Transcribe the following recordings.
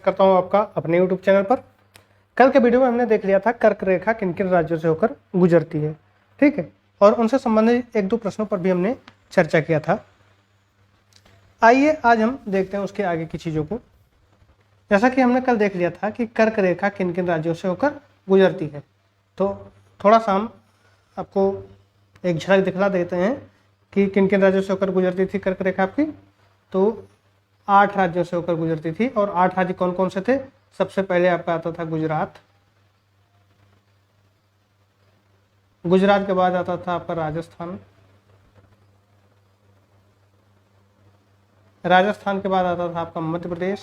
करता हूं आपका अपने YouTube चैनल पर। कल के वीडियो में हमने देख लिया था कर्क रेखा किन किन राज्यों से होकर गुजरती है, ठीक है, और उनसे संबंधित एक दो प्रश्नों पर भी हमने चर्चा किया था। आइए आज हम देखते हैं उसके आगे की चीज़ों को। जैसा कि हमने कल देख लिया था कि कर्क रेखा किन किन राज्यों से होकर गुजरती है, तो थोड़ा सा हम आपको एक झलक दिखला देते हैं कि किन किन राज्यों से होकर गुजरती थी कर्क रेखा आपकी। तो 8 राज्यों से होकर गुजरती थी, और 8 राज्य कौन कौन से थे? सबसे पहले आपका आता था गुजरात, गुजरात के बाद आता था आपका राजस्थान, राजस्थान के बाद आता था आपका मध्य प्रदेश,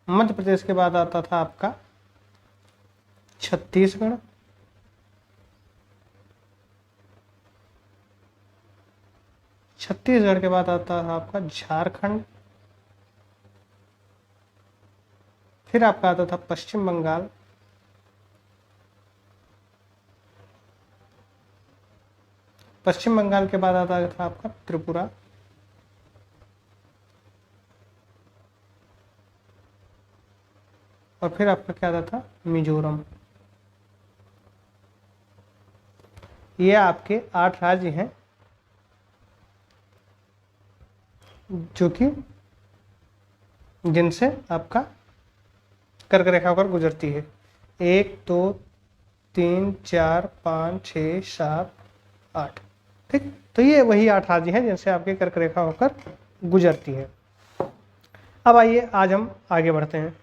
मध्य प्रदेश के बाद आता था आपका छत्तीसगढ़, छत्तीसगढ़ के बाद आता था आपका झारखंड, फिर आपका आता था पश्चिम बंगाल, पश्चिम बंगाल के बाद आता था आपका त्रिपुरा, और फिर आपका क्या आता था? मिजोरम। ये आपके 8 राज्य हैं जो कि जिनसे आपका कर्क रेखा होकर गुजरती है। 1 2 3 4 5 6 7 8, ठीक। तो ये वही 8 राज्य हैं जिनसे आपकी कर्क रेखा होकर गुजरती है। अब आइए आज हम आगे बढ़ते हैं।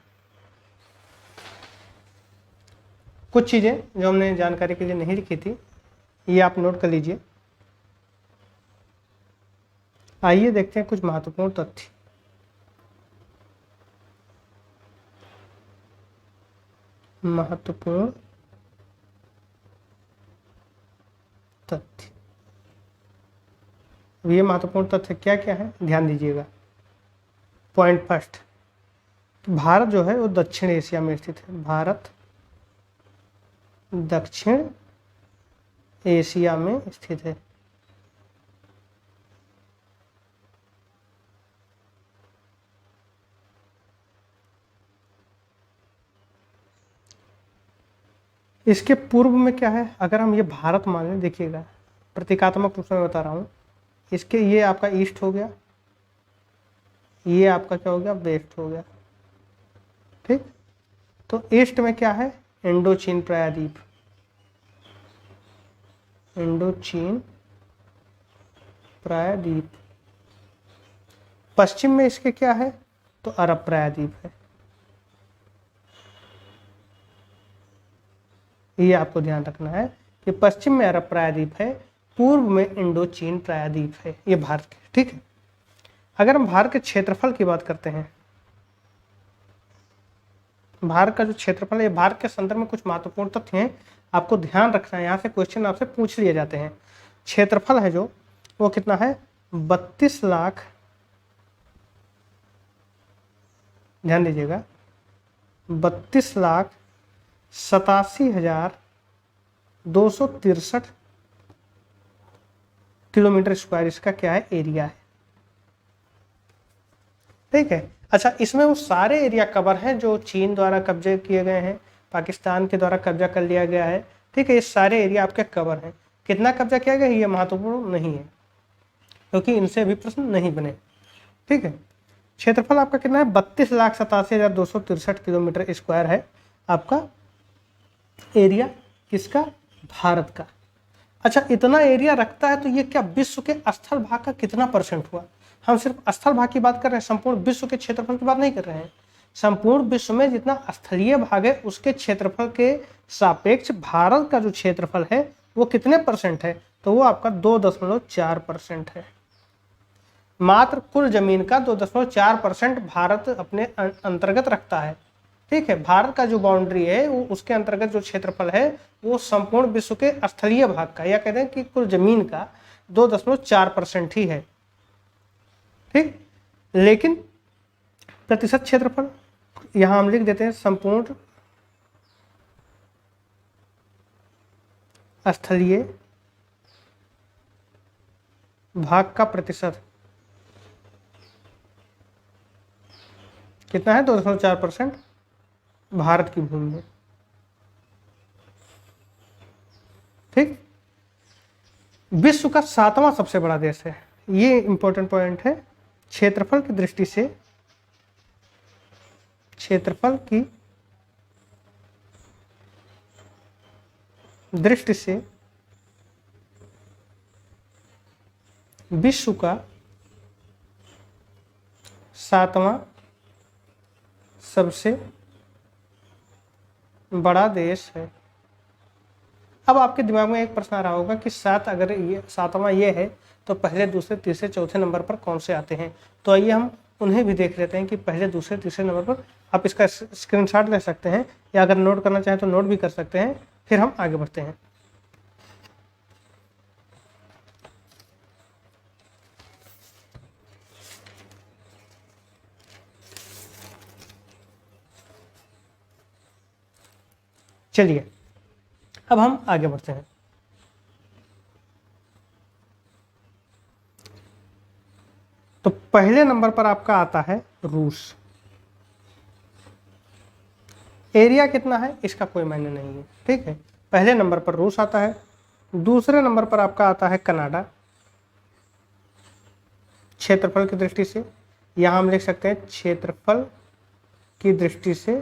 कुछ चीज़ें जो हमने जानकारी के लिए नहीं लिखी थी, ये आप नोट कर लीजिए। आइए देखते हैं कुछ महत्वपूर्ण तथ्य। महत्वपूर्ण तथ्य, ये महत्वपूर्ण तथ्य क्या क्या है, ध्यान दीजिएगा। पॉइंट फर्स्ट, भारत जो है वो दक्षिण एशिया में स्थित है। भारत दक्षिण एशिया में स्थित है। इसके पूर्व में क्या है, अगर हम ये भारत मान लें, देखिएगा प्रतीकात्मक रूप से मैं बता रहा हूँ। इसके ये आपका ईस्ट हो गया, ये आपका क्या हो गया? वेस्ट हो गया, ठीक। तो ईस्ट में क्या है? इंडोचीन प्रायद्वीप, इंडोचीन प्रायद्वीप। पश्चिम में इसके क्या है? तो अरब प्रायद्वीप है। ये आपको ध्यान रखना है कि पश्चिम में अरब प्रायद्वीप है, पूर्व में इंडोचीन प्रायद्वीप है, ये भारत के, ठीक है। अगर हम भारत के क्षेत्रफल की बात करते हैं, भारत का जो क्षेत्रफल है, भारत के संदर्भ में कुछ महत्वपूर्ण तथ्य हैं, आपको ध्यान रखना है। यहाँ से क्वेश्चन आपसे पूछ लिए जाते हैं। क्षेत्रफल है जो, वो कितना है? 32 लाख, ध्यान दीजिएगा, 32,87,263 किलोमीटर स्क्वायर इसका क्या है? एरिया है, ठीक है। अच्छा, इसमें वो सारे एरिया कवर हैं जो चीन द्वारा कब्जे किए गए हैं, पाकिस्तान के द्वारा कब्जा कर लिया गया है, ठीक है। ये सारे एरिया आपके कवर हैं। कितना कब्जा किया गया ये महत्वपूर्ण नहीं है, क्योंकि इनसे भी प्रश्न नहीं बने, ठीक है। क्षेत्रफल आपका कितना है? 32,87,263 किलोमीटर स्क्वायर है आपका एरिया, किसका? भारत का। अच्छा, इतना एरिया रखता है तो ये क्या विश्व के स्थल भाग का कितना परसेंट हुआ? हम सिर्फ स्थल भाग की बात कर रहे हैं, संपूर्ण विश्व के क्षेत्रफल की बात नहीं कर रहे हैं। संपूर्ण विश्व में जितना स्थलीय भाग है उसके क्षेत्रफल के सापेक्ष भारत का जो क्षेत्रफल है वो कितने परसेंट है? तो वो आपका 2.4% है। मात्र कुल जमीन का 2.4% भारत अपने अंतर्गत रखता है, ठीक है। भारत का जो बाउंड्री है वो उसके अंतर्गत जो क्षेत्रफल है वो संपूर्ण विश्व के स्थलीय भाग का, या कहते हैं कि कुल जमीन का 2.4% ही है, ठीक। लेकिन प्रतिशत क्षेत्रफल यहां हम लिख देते हैं, संपूर्ण स्थलीय भाग का प्रतिशत, कितना है? 2.4% भारत की भूमि है। ठीक, विश्व का 7वां सबसे बड़ा देश है, ये इंपॉर्टेंट पॉइंट है। क्षेत्रफल की दृष्टि से, क्षेत्रफल की दृष्टि से विश्व का 7वां सबसे बड़ा देश है। अब आपके दिमाग में एक प्रश्न आ रहा होगा कि 7, अगर ये 7वां ये है तो पहले, दूसरे, तीसरे, चौथे नंबर पर कौन से आते हैं? तो आइए हम उन्हें भी देख लेते हैं कि पहले, दूसरे, तीसरे नंबर पर आप इसका स्क्रीनशॉट ले सकते हैं, या अगर नोट करना चाहें तो नोट भी कर सकते हैं। फिर हम आगे बढ़ते हैं। चलिए अब हम आगे बढ़ते हैं। तो पहले नंबर पर आपका आता है रूस। एरिया कितना है इसका कोई मायने नहीं है, ठीक है। पहले नंबर पर रूस आता है। दूसरे नंबर पर आपका आता है कनाडा, क्षेत्रफल की दृष्टि से। यहां हम लिख सकते हैं क्षेत्रफल की दृष्टि से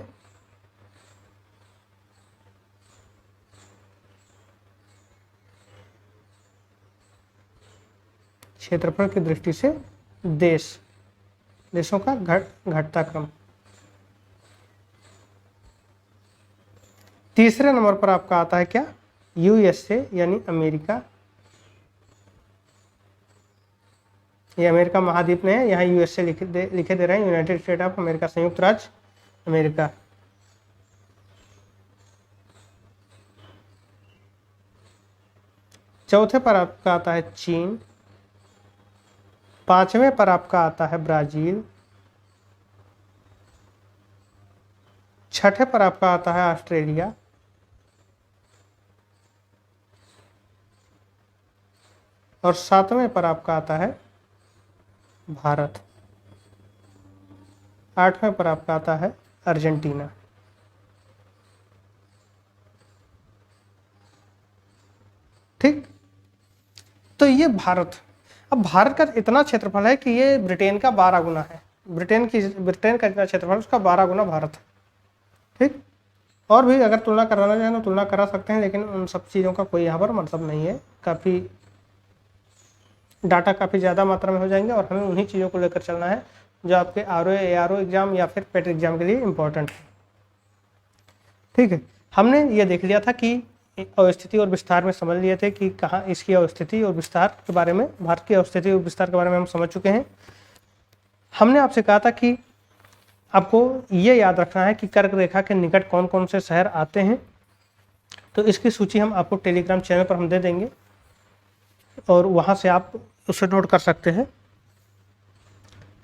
क्षेत्रफल की दृष्टि से देशों का घटता क्रम। तीसरे नंबर पर आपका आता है क्या? यूएसए यानी अमेरिका। ये अमेरिका महाद्वीप में है, यहाँ यूएसए लिखे दे रहे हैं, यूनाइटेड स्टेट ऑफ अमेरिका, संयुक्त राज्य अमेरिका। चौथे पर आपका आता है चीन। पांचवें पर आपका आता है ब्राजील। छठे पर आपका आता है ऑस्ट्रेलिया। और सातवें पर आपका आता है भारत। आठवें पर आपका आता है अर्जेंटीना। ठीक, तो ये भारत। अब भारत का इतना क्षेत्रफल है कि ये ब्रिटेन का 12 गुना है। ब्रिटेन का इतना क्षेत्रफल, उसका 12 गुना भारत है। ठीक, और भी अगर तुलना कराना चाहें तो तुलना करा सकते हैं, लेकिन उन सब चीज़ों का कोई यहाँ पर मतलब नहीं है। काफ़ी डाटा काफ़ी ज़्यादा मात्रा में हो जाएंगे, और हमें उन्हीं चीज़ों को लेकर चलना है जो आपके आरओ एआरओ एग्जाम या फिर पेट एग्जाम के लिए इम्पोर्टेंट है। ठीक है, हमने ये देख लिया था कि अवस्थिति और विस्तार में समझ लिए थे कि कहाँ इसकी अवस्थिति और विस्तार के बारे में, भारत की अवस्थिति और विस्तार के बारे में हम समझ चुके हैं। हमने आपसे कहा था कि आपको ये याद रखना है कि कर्क रेखा के निकट कौन कौन से शहर आते हैं। तो इसकी सूची हम आपको टेलीग्राम चैनल पर हम दे देंगे, और वहाँ से आप उसे नोट कर सकते हैं।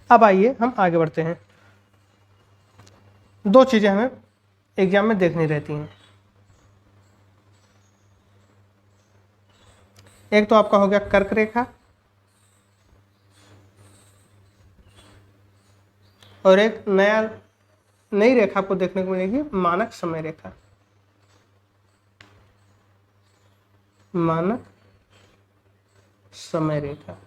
अब आइए हम आगे बढ़ते हैं। दो चीज़ें हमें एग्जाम में देखनी रहती हैं। एक तो आपका हो गया कर्क रेखा, और एक नई रेखा आपको देखने को मिलेगी, मानक समय रेखा। मानक समय रेखा,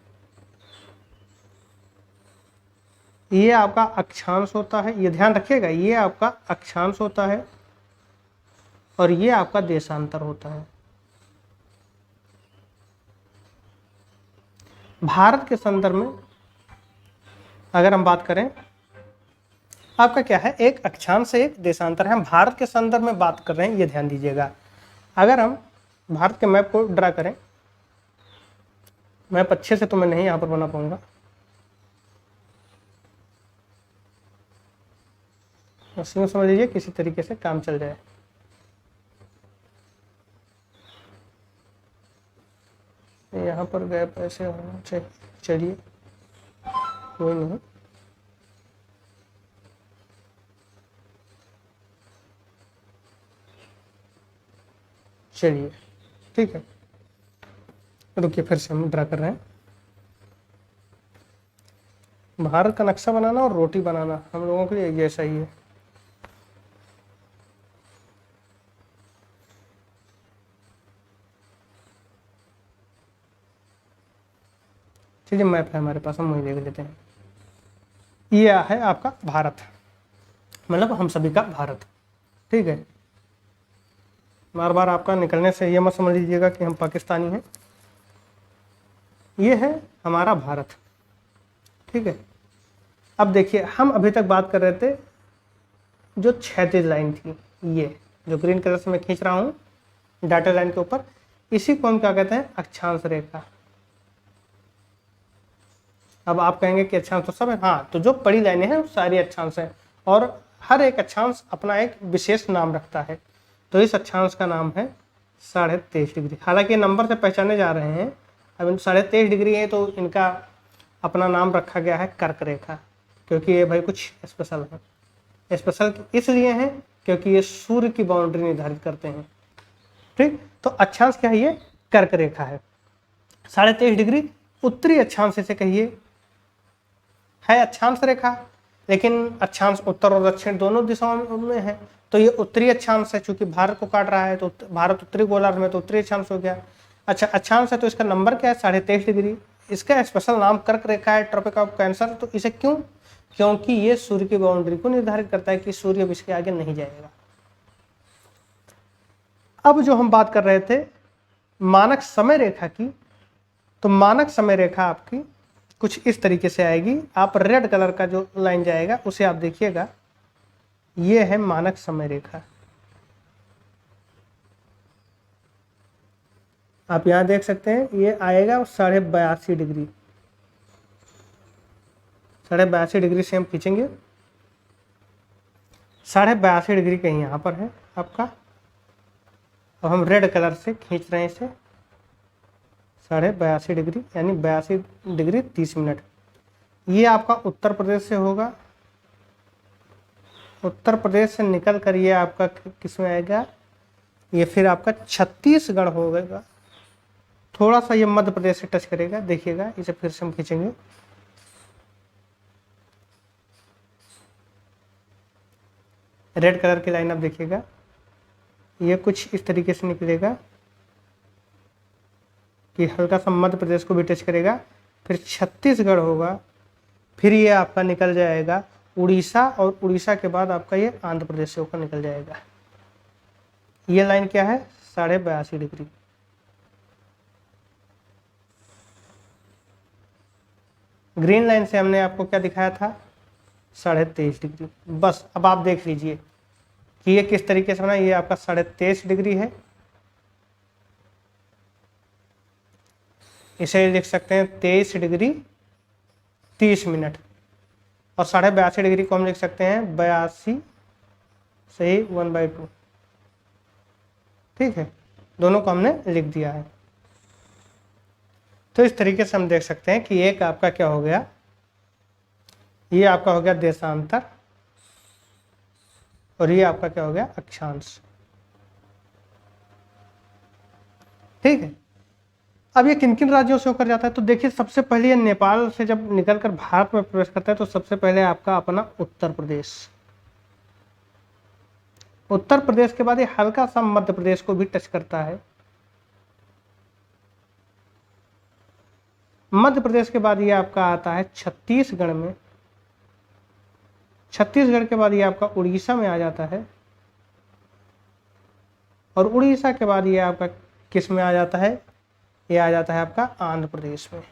ये आपका अक्षांश होता है। ये ध्यान रखिएगा, ये आपका अक्षांश होता है और ये आपका देशांतर होता है। भारत के संदर्भ में अगर हम बात करें, आपका क्या है, एक अक्षांश से एक देशांतर है। हम भारत के संदर्भ में बात कर रहे हैं, ये ध्यान दीजिएगा। अगर हम भारत के मैप को ड्रा करें, मैप अच्छे से तो मैं नहीं यहाँ पर बना पाऊंगा, बस यूँ समझ लीजिए किसी तरीके से काम चल जाए। यहाँ पर गैप ऐसे होना चाहिए। चलिए कोई नहीं, चलिए ठीक है, रुकिए फिर से हम ड्रा कर रहे हैं। भारत का नक्शा बनाना और रोटी बनाना हम लोगों के लिए ये सही है। चलिए मैप है हमारे पास, हम वही देख लेते हैं। ये है आपका भारत, मतलब हम सभी का भारत, ठीक है। बार बार आपका निकलने से ये मत समझ लीजिएगा कि हम पाकिस्तानी हैं। ये है हमारा भारत, ठीक है। अब देखिए, हम अभी तक बात कर रहे थे जो क्षैतिज लाइन थी, ये जो ग्रीन कलर से मैं खींच रहा हूँ डाटा लाइन के ऊपर, इसी को हम क्या कहते हैं, अक्षांश रेखा। अब आप कहेंगे कि अक्षांश तो सब है, हाँ, तो जो बड़ी लाइनें हैं वो सारी अक्षांश हैं, और हर एक अक्षांश अपना एक विशेष नाम रखता है। तो इस अक्षांश का नाम है 23.5 डिग्री। हालांकि नंबर से पहचाने जा रहे हैं, अब 23.5 डिग्री है तो इनका अपना नाम रखा गया है कर्क रेखा, क्योंकि ये भाई कुछ स्पेशल है। स्पेशल इसलिए है क्योंकि ये सूर्य की बाउंड्री निर्धारित करते हैं, ठीक। तो अक्षांश क्या है, ये कर्क रेखा है। 23.5 डिग्री उत्तरी अक्षांश से कहिए है अक्षांश रेखा, लेकिन अक्षांश उत्तर और दक्षिण दोनों दिशाओं में है, तो ये उत्तरी अक्षांश है। चूंकि भारत को काट रहा है तो भारत उत्तरी गोलार्ध में, तो उत्तरी अक्षांश हो गया। अच्छा, अक्षांश है तो इसका नंबर क्या है, 23.5 डिग्री। इसका स्पेशल नाम कर्क रेखा है, ट्रॉपिक ऑफ कैंसर। तो इसे क्यों, क्योंकि ये सूर्य की बाउंड्री को निर्धारित करता है कि सूर्य अब इसके आगे नहीं जाएगा। अब जो हम बात कर रहे थे मानक समय रेखा की, तो मानक समय रेखा आपकी कुछ इस तरीके से आएगी। आप रेड कलर का जो लाइन जाएगा उसे आप देखिएगा, ये है मानक समय रेखा। आप यहां देख सकते हैं, ये आएगा 82.5 डिग्री। 82.5 डिग्री से हम खींचेंगे, 82.5 डिग्री कहीं यहाँ पर है आपका। अब हम रेड कलर से खींच रहे हैं इसे, 82.5 डिग्री यानी 82 डिग्री 30 मिनट। ये आपका उत्तर प्रदेश से होगा। उत्तर प्रदेश से निकल कर ये आपका किस में आएगा, ये फिर आपका छत्तीसगढ़ होगा। थोड़ा सा ये मध्य प्रदेश से टच करेगा, देखिएगा। इसे फिर से हम खींचेंगे, रेड कलर की लाइन आप देखिएगा, ये कुछ इस तरीके से निकलेगा कि हल्का सा मध्य प्रदेश को भी टच करेगा, फिर छत्तीसगढ़ होगा, फिर ये आपका निकल जाएगा उड़ीसा, और उड़ीसा के बाद आपका ये आंध्र प्रदेश से होकर निकल जाएगा। ये लाइन क्या है, 82.5 डिग्री। ग्रीन लाइन से हमने आपको क्या दिखाया था, 23.5 डिग्री। बस अब आप देख लीजिए कि ये किस तरीके से बना। ये आपका 23.5 डिग्री है, इसे लिख सकते हैं 23 डिग्री 30 मिनट, और 82.5 डिग्री को हम लिख सकते हैं 82 सही 1/2, ठीक है। दोनों को हमने लिख दिया है। तो इस तरीके से हम देख सकते हैं कि एक आपका क्या हो गया, ये आपका हो गया देशांतर, और ये आपका क्या हो गया, अक्षांश, ठीक है। अब ये किन किन राज्यों से होकर जाता है, तो देखिए सबसे पहले ये नेपाल से जब निकलकर भारत में प्रवेश करता है, तो सबसे पहले आपका अपना उत्तर प्रदेश। उत्तर प्रदेश के बाद ये हल्का सा मध्य प्रदेश को भी टच करता है। मध्य प्रदेश के बाद ये आपका आता है छत्तीसगढ़ में। छत्तीसगढ़ के बाद ये आपका उड़ीसा में आ जाता है, और उड़ीसा के बाद ये आपका किस में आ जाता है, ये आ जाता है आपका आंध्र प्रदेश में।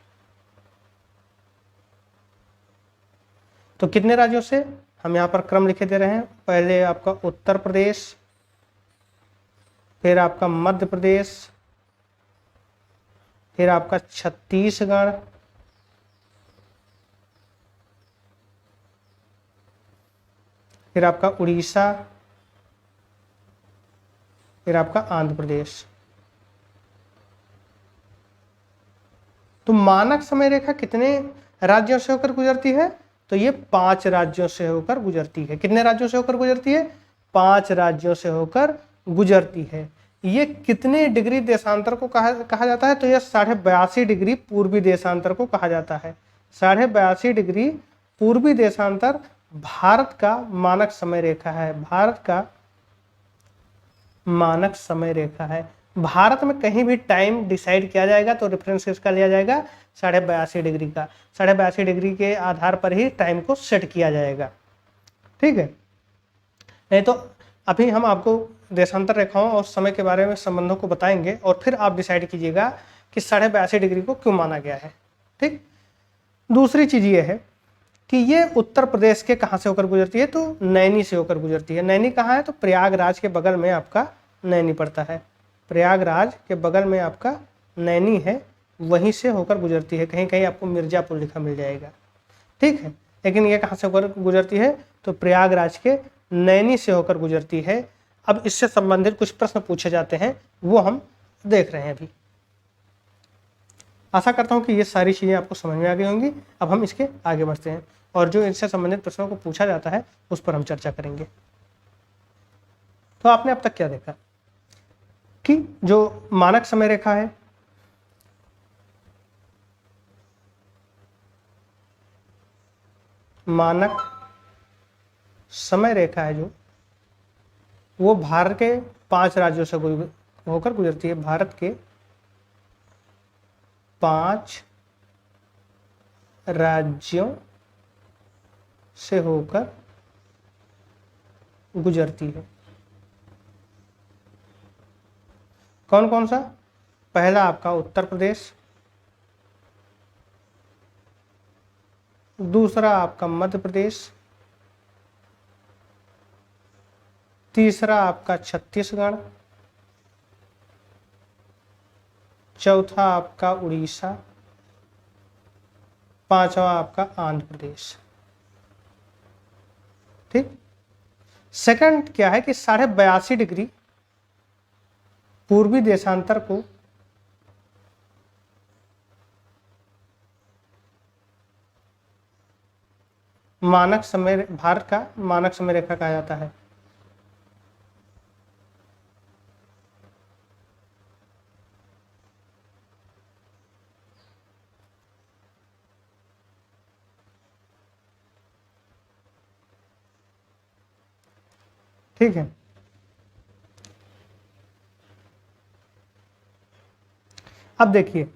तो कितने राज्यों से, हम यहाँ पर क्रम लिखे दे रहे हैं। पहले आपका उत्तर प्रदेश, फिर आपका मध्य प्रदेश, फिर आपका छत्तीसगढ़, फिर आपका उड़ीसा, फिर आपका आंध्र प्रदेश। तो मानक समय रेखा कितने राज्यों से होकर गुजरती है, तो ये 5 राज्यों से होकर गुजरती है। कितने राज्यों से होकर गुजरती है, 5 राज्यों से होकर गुजरती है। ये कितने डिग्री देशांतर को कहा जाता है, तो ये 82.5 डिग्री पूर्वी देशांतर को कहा जाता है। 82.5 डिग्री पूर्वी देशांतर भारत का मानक समय रेखा है, भारत का मानक समय रेखा है। भारत में कहीं भी टाइम डिसाइड किया जाएगा तो रेफरेंस किसका लिया जाएगा, 82.5 डिग्री का। 82.5 डिग्री के आधार पर ही टाइम को सेट किया जाएगा, ठीक है। नहीं तो अभी हम आपको देशांतर रेखाओं और समय के बारे में संबंधों को बताएंगे और फिर आप डिसाइड कीजिएगा कि 82.5 डिग्री को क्यों माना गया है, ठीक। दूसरी चीज ये है कि ये उत्तर प्रदेश के कहाँ से होकर गुजरती है, तो नैनी से होकर गुजरती है। नैनी कहाँ है, तो प्रयागराज के बगल में आपका नैनी पड़ता है। प्रयागराज के बगल में आपका नैनी है, वहीं से होकर गुजरती है। कहीं कहीं आपको मिर्जापुर लिखा मिल जाएगा, ठीक है। लेकिन ये कहाँ से होकर गुजरती है, तो प्रयागराज के नैनी से होकर गुजरती है। अब इससे संबंधित कुछ प्रश्न पूछे जाते हैं, वो हम देख रहे हैं अभी। आशा करता हूँ कि ये सारी चीज़ें आपको समझ में आ गई होंगी। अब हम इसके आगे बढ़ते हैं और जो इनसे संबंधित प्रश्नों को पूछा जाता है उस पर हम चर्चा करेंगे। तो आपने अब तक क्या देखा कि जो मानक समय रेखा है, मानक समय रेखा है जो, वो भारत के 5 राज्यों से होकर गुजरती है। भारत के 5 राज्यों से होकर गुजरती है। कौन कौन सा, पहला आपका उत्तर प्रदेश, दूसरा आपका मध्य प्रदेश, तीसरा आपका छत्तीसगढ़, चौथा आपका उड़ीसा, पांचवा आपका आंध्र प्रदेश, ठीक। सेकंड क्या है कि 82.5 डिग्री पूर्वी देशांतर को मानक समय, भारत का मानक समय रेखा कहा जाता है। ठीक है, अब देखिए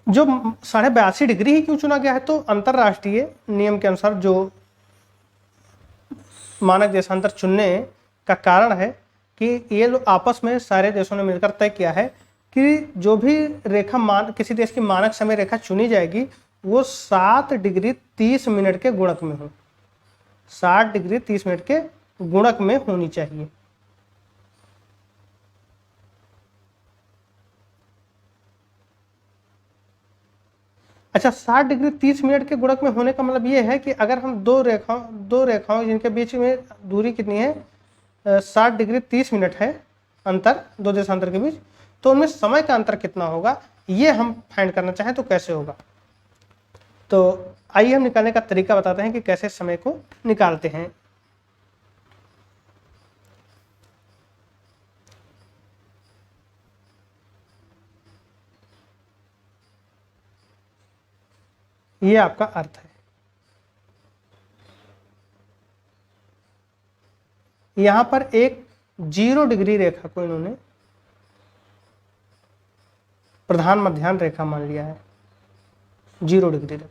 जो 82.5 डिग्री ही क्यों चुना गया है, तो अंतरराष्ट्रीय नियम के अनुसार जो मानक देशांतर चुनने का कारण है कि ये लोग आपस में सारे देशों ने मिलकर तय किया है कि जो भी रेखा किसी देश की मानक समय रेखा चुनी जाएगी वो 7 डिग्री 30 मिनट के गुणक में हो, 7 डिग्री 30 मिनट के गुणक में होनी चाहिए। अच्छा, 60 डिग्री 30 मिनट के गुणक में होने का मतलब ये है कि अगर हम दो रेखाओं जिनके बीच में दूरी कितनी है, 60 डिग्री 30 मिनट है अंतर, दो देशांतर के बीच, तो उनमें समय का अंतर कितना होगा ये हम फाइंड करना चाहें तो कैसे होगा। तो आइए हम निकालने का तरीका बताते हैं कि कैसे समय को निकालते हैं। ये आपका अर्थ है। यहां पर एक 0 डिग्री रेखा को इन्होंने प्रधान मध्याह्न रेखा मान लिया है, 0 डिग्री रेखा।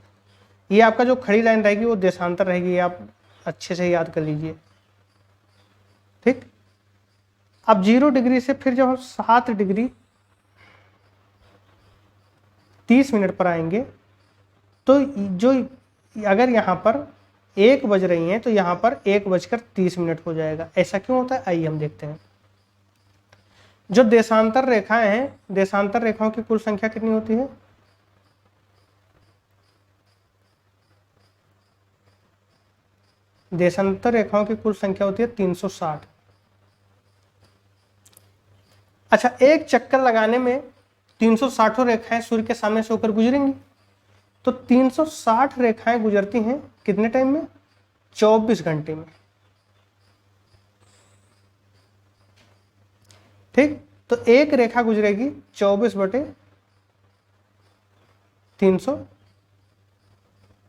ये आपका जो खड़ी लाइन रहेगी वो देशांतर रहेगी, ये आप अच्छे से याद कर लीजिए, ठीक। अब 0 डिग्री से फिर जब हम 7 डिग्री 30 मिनट पर आएंगे तो जो अगर यहाँ पर 1 बज रही हैं तो यहाँ पर 1:30 हो जाएगा। ऐसा क्यों होता है, आइए हम देखते हैं। जो देशांतर रेखाएं हैं, देशांतर रेखाओं की कुल संख्या कितनी होती है, देशांतर रेखाओं की कुल संख्या होती है 360। अच्छा, एक चक्कर लगाने में 360 रेखाएं सूर्य के सामने से होकर गुजरेंगी, तो 360 रेखाएं गुजरती हैं कितने टाइम में, 24 घंटे में, ठीक। तो एक रेखा गुजरेगी 24/360,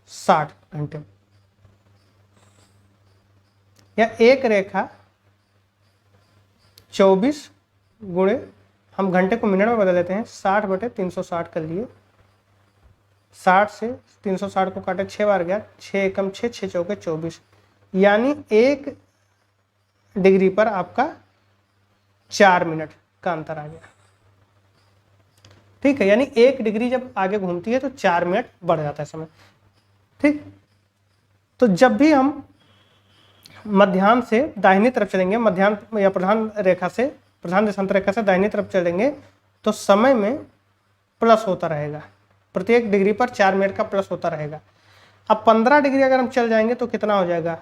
60 घंटे, या एक रेखा 24 गुणे, हम घंटे को मिनट में बदल देते हैं, 60/360 कर लिए। 60 से 360 को काटे 6 बार गया, 6 एकम 6, 6 चौके 24, यानी 1 डिग्री पर आपका 4 मिनट का अंतर आ गया। ठीक है, यानी 1 डिग्री जब आगे घूमती है तो 4 मिनट बढ़ जाता है समय। ठीक, तो जब भी हम मध्याह्न से दाहिनी तरफ चलेंगे, मध्याह्न या प्रधान रेखा से, प्रधान देशांतर रेखा से दाहिनी तरफ चलेंगे, तो समय में प्लस होता रहेगा, प्रत्येक डिग्री पर 4 मिनट का प्लस होता रहेगा। अब 15 डिग्री अगर हम चल जाएंगे तो कितना हो जाएगा,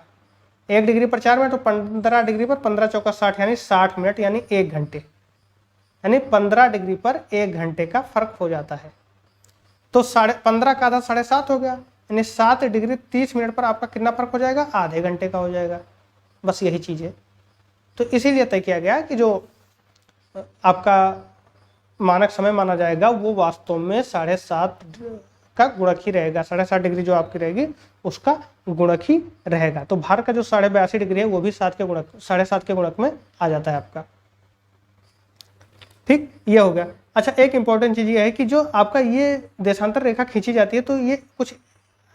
1 डिग्री पर 4 मिनट, तो 15 डिग्री पर 15 चौका 60, यानी 60 मिनट, यानी 1 घंटे, यानी 15 डिग्री पर 1 घंटे का फर्क हो जाता है। तो 15 का आधा 7.5 हो गया, यानी 7 डिग्री 30 मिनट पर आपका कितना फर्क हो जाएगा, आधे घंटे का हो जाएगा। बस यही चीज़ है। तो इसीलिए तय किया गया कि जो आपका मानक समय माना जाएगा वो वास्तव में 7.5 का गुणक ही रहेगा, 7.5 डिग्री जो आपकी रहेगी उसका गुणक ही रहेगा। तो भारत का जो 82.5 डिग्री है वो भी 7.5 के गुणक में आ जाता है आपका। ठीक, ये हो गया। अच्छा, एक इंपॉर्टेंट चीज़ ये है कि जो आपका ये देशांतर रेखा खींची जाती है तो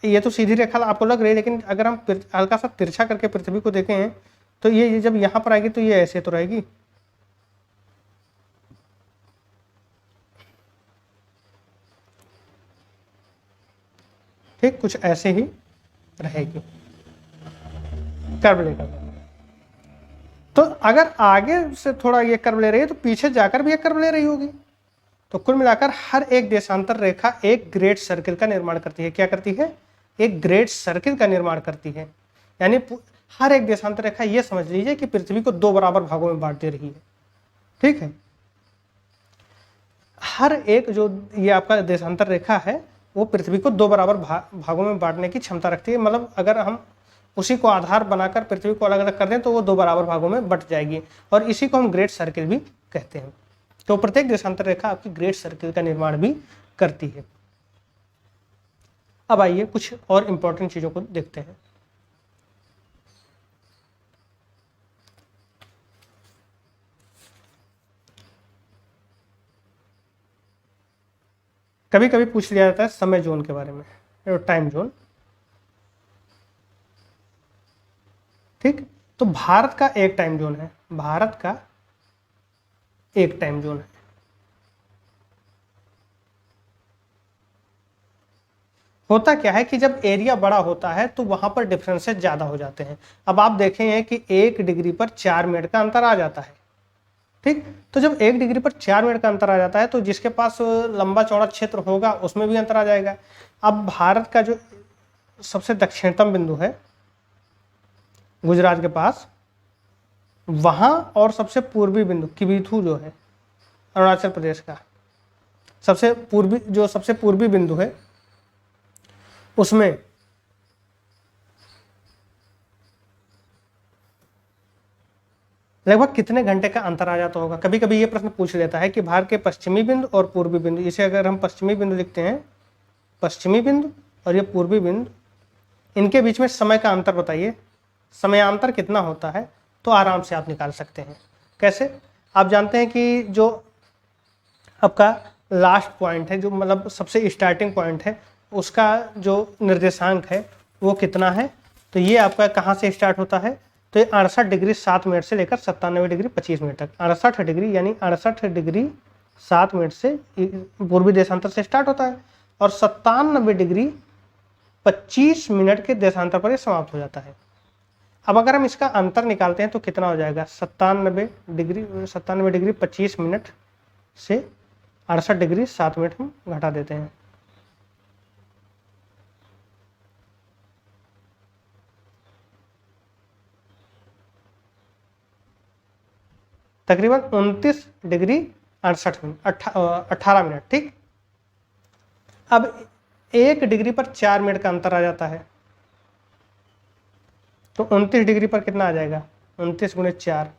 ये तो सीधी रेखा आपको लग रही है, लेकिन अगर हम हल्का सा तिरछा करके पृथ्वी को देखें तो ये जब यहाँ पर आएगी तो ये ऐसे तो रहेगी, ठीक, कुछ ऐसे ही रहेगी, कर्व लेकर। तो अगर आगे से थोड़ा ये कर्व ले रही है तो पीछे जाकर भी एक कर्व ले रही होगी। तो कुल मिलाकर हर एक देशांतर रेखा एक ग्रेट सर्किल का निर्माण करती है। क्या करती है, एक ग्रेट सर्किल का निर्माण करती है। यानी हर एक देशांतर रेखा ये समझ लीजिए कि पृथ्वी को 2 बराबर भागों में बांट दे रही है। ठीक है, हर एक जो ये आपका देशांतर रेखा है वो पृथ्वी को 2 बराबर भागों में बांटने की क्षमता रखती है। मतलब अगर हम उसी को आधार बनाकर पृथ्वी को अलग अलग कर दें तो वो 2 बराबर भागों में बट जाएगी, और इसी को हम ग्रेट सर्किल भी कहते हैं। तो प्रत्येक देशांतर रेखा आपकी ग्रेट सर्किल का निर्माण भी करती है। अब आइए कुछ और इंपॉर्टेंट चीजों को देखते हैं। कभी कभी पूछ लिया जाता है समय जोन के बारे में, टाइम जोन। ठीक, तो भारत का एक टाइम जोन है, भारत का एक टाइम जोन है। होता क्या है कि जब एरिया बड़ा होता है तो वहां पर डिफरेंसेस ज्यादा हो जाते हैं। अब आप देखें कि 1 डिग्री पर 4 मिनट का अंतर आ जाता है। ठीक, तो जब 1 डिग्री पर 4 मिनट का अंतर आ जाता है तो जिसके पास लंबा चौड़ा क्षेत्र होगा उसमें भी अंतर आ जाएगा। अब भारत का जो सबसे दक्षिणतम बिंदु है गुजरात के पास, वहां और सबसे पूर्वी बिंदु किबीथू जो है अरुणाचल प्रदेश का सबसे पूर्वी बिंदु है, उसमें लगभग कितने घंटे का अंतर आ जाता होगा। कभी कभी ये प्रश्न पूछ लेता है कि भारत के पश्चिमी बिंदु और पूर्वी बिंदु, इसे अगर हम पश्चिमी बिंदु लिखते हैं, पश्चिमी बिंदु और ये पूर्वी बिंदु, इनके बीच में समय का अंतर बताइए, समयांतर कितना होता है। तो आराम से आप निकाल सकते हैं। कैसे, आप जानते हैं कि जो आपका लास्ट पॉइंट है, जो मतलब सबसे स्टार्टिंग पॉइंट है, उसका जो निर्देशांक है वो कितना है। तो ये आपका कहाँ से स्टार्ट होता है, तो ये 68 डिग्री 7 मिनट से लेकर 97 डिग्री 25 मिनट तक, 68 डिग्री यानी 68 डिग्री 7 मिनट से पूर्वी देशांतर से स्टार्ट होता है, और 97 डिग्री 25 मिनट के देशांतर पर ये समाप्त हो जाता है। अब अगर हम इसका अंतर निकालते हैं तो कितना हो जाएगा, 97 डिग्री 25 मिनट से 68 डिग्री 7 मिनट हम घटा देते हैं। तकरीबन 29 डिग्री 18 मिनट। ठीक, अब 1 डिग्री पर 4 मिनट का अंतर आ जाता है, तो 29 डिग्री पर कितना आ जाएगा, 29 गुणे 4,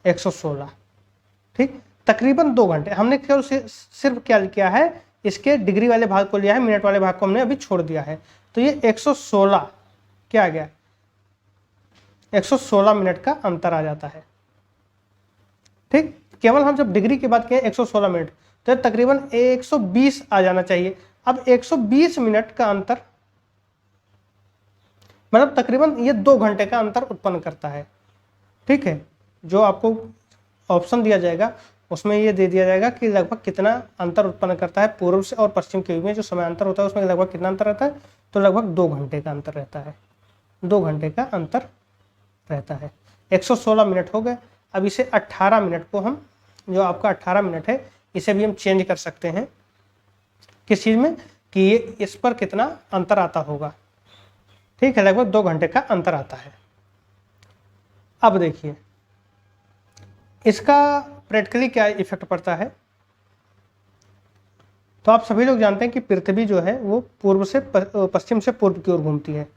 116। ठीक, तकरीबन 2 घंटे। हमने केवल सिर्फ क्या किया है इसके डिग्री वाले भाग को लिया है, मिनट वाले भाग को हमने अभी छोड़ दिया है। तो ये 116 क्या आ गया, 116 मिनट का अंतर आ जाता है। ठीक, केवल हम जब डिग्री की बात करें 116 मिनट, तो तकरीबन 120 आ जाना चाहिए। अब 120 मिनट का अंतर मतलब तकरीबन ये 2 घंटे का अंतर उत्पन्न करता है। ठीक है, जो आपको ऑप्शन दिया जाएगा उसमें ये दे दिया जाएगा कि लगभग कितना अंतर उत्पन्न करता है पूर्व से और पश्चिम के बीच में, जो समय अंतर होता है उसमें लगभग कितना अंतर रहता है, तो लगभग 2 घंटे का अंतर रहता है। 2 घंटे का अंतर रहता है। 116 मिनट हो गए। अब इसे 18 मिनट को हम, जो आपका 18 मिनट है, इसे भी हम चेंज कर सकते हैं किस चीज़ में, कि ये इस पर कितना अंतर आता होगा। ठीक है, लगभग 2 घंटे का अंतर आता है। अब देखिए इसका प्रैक्टिकली क्या इफेक्ट पड़ता है। तो आप सभी लोग जानते हैं कि पृथ्वी जो है वो पूर्व से पश्चिम से पूर्व की ओर घूमती है।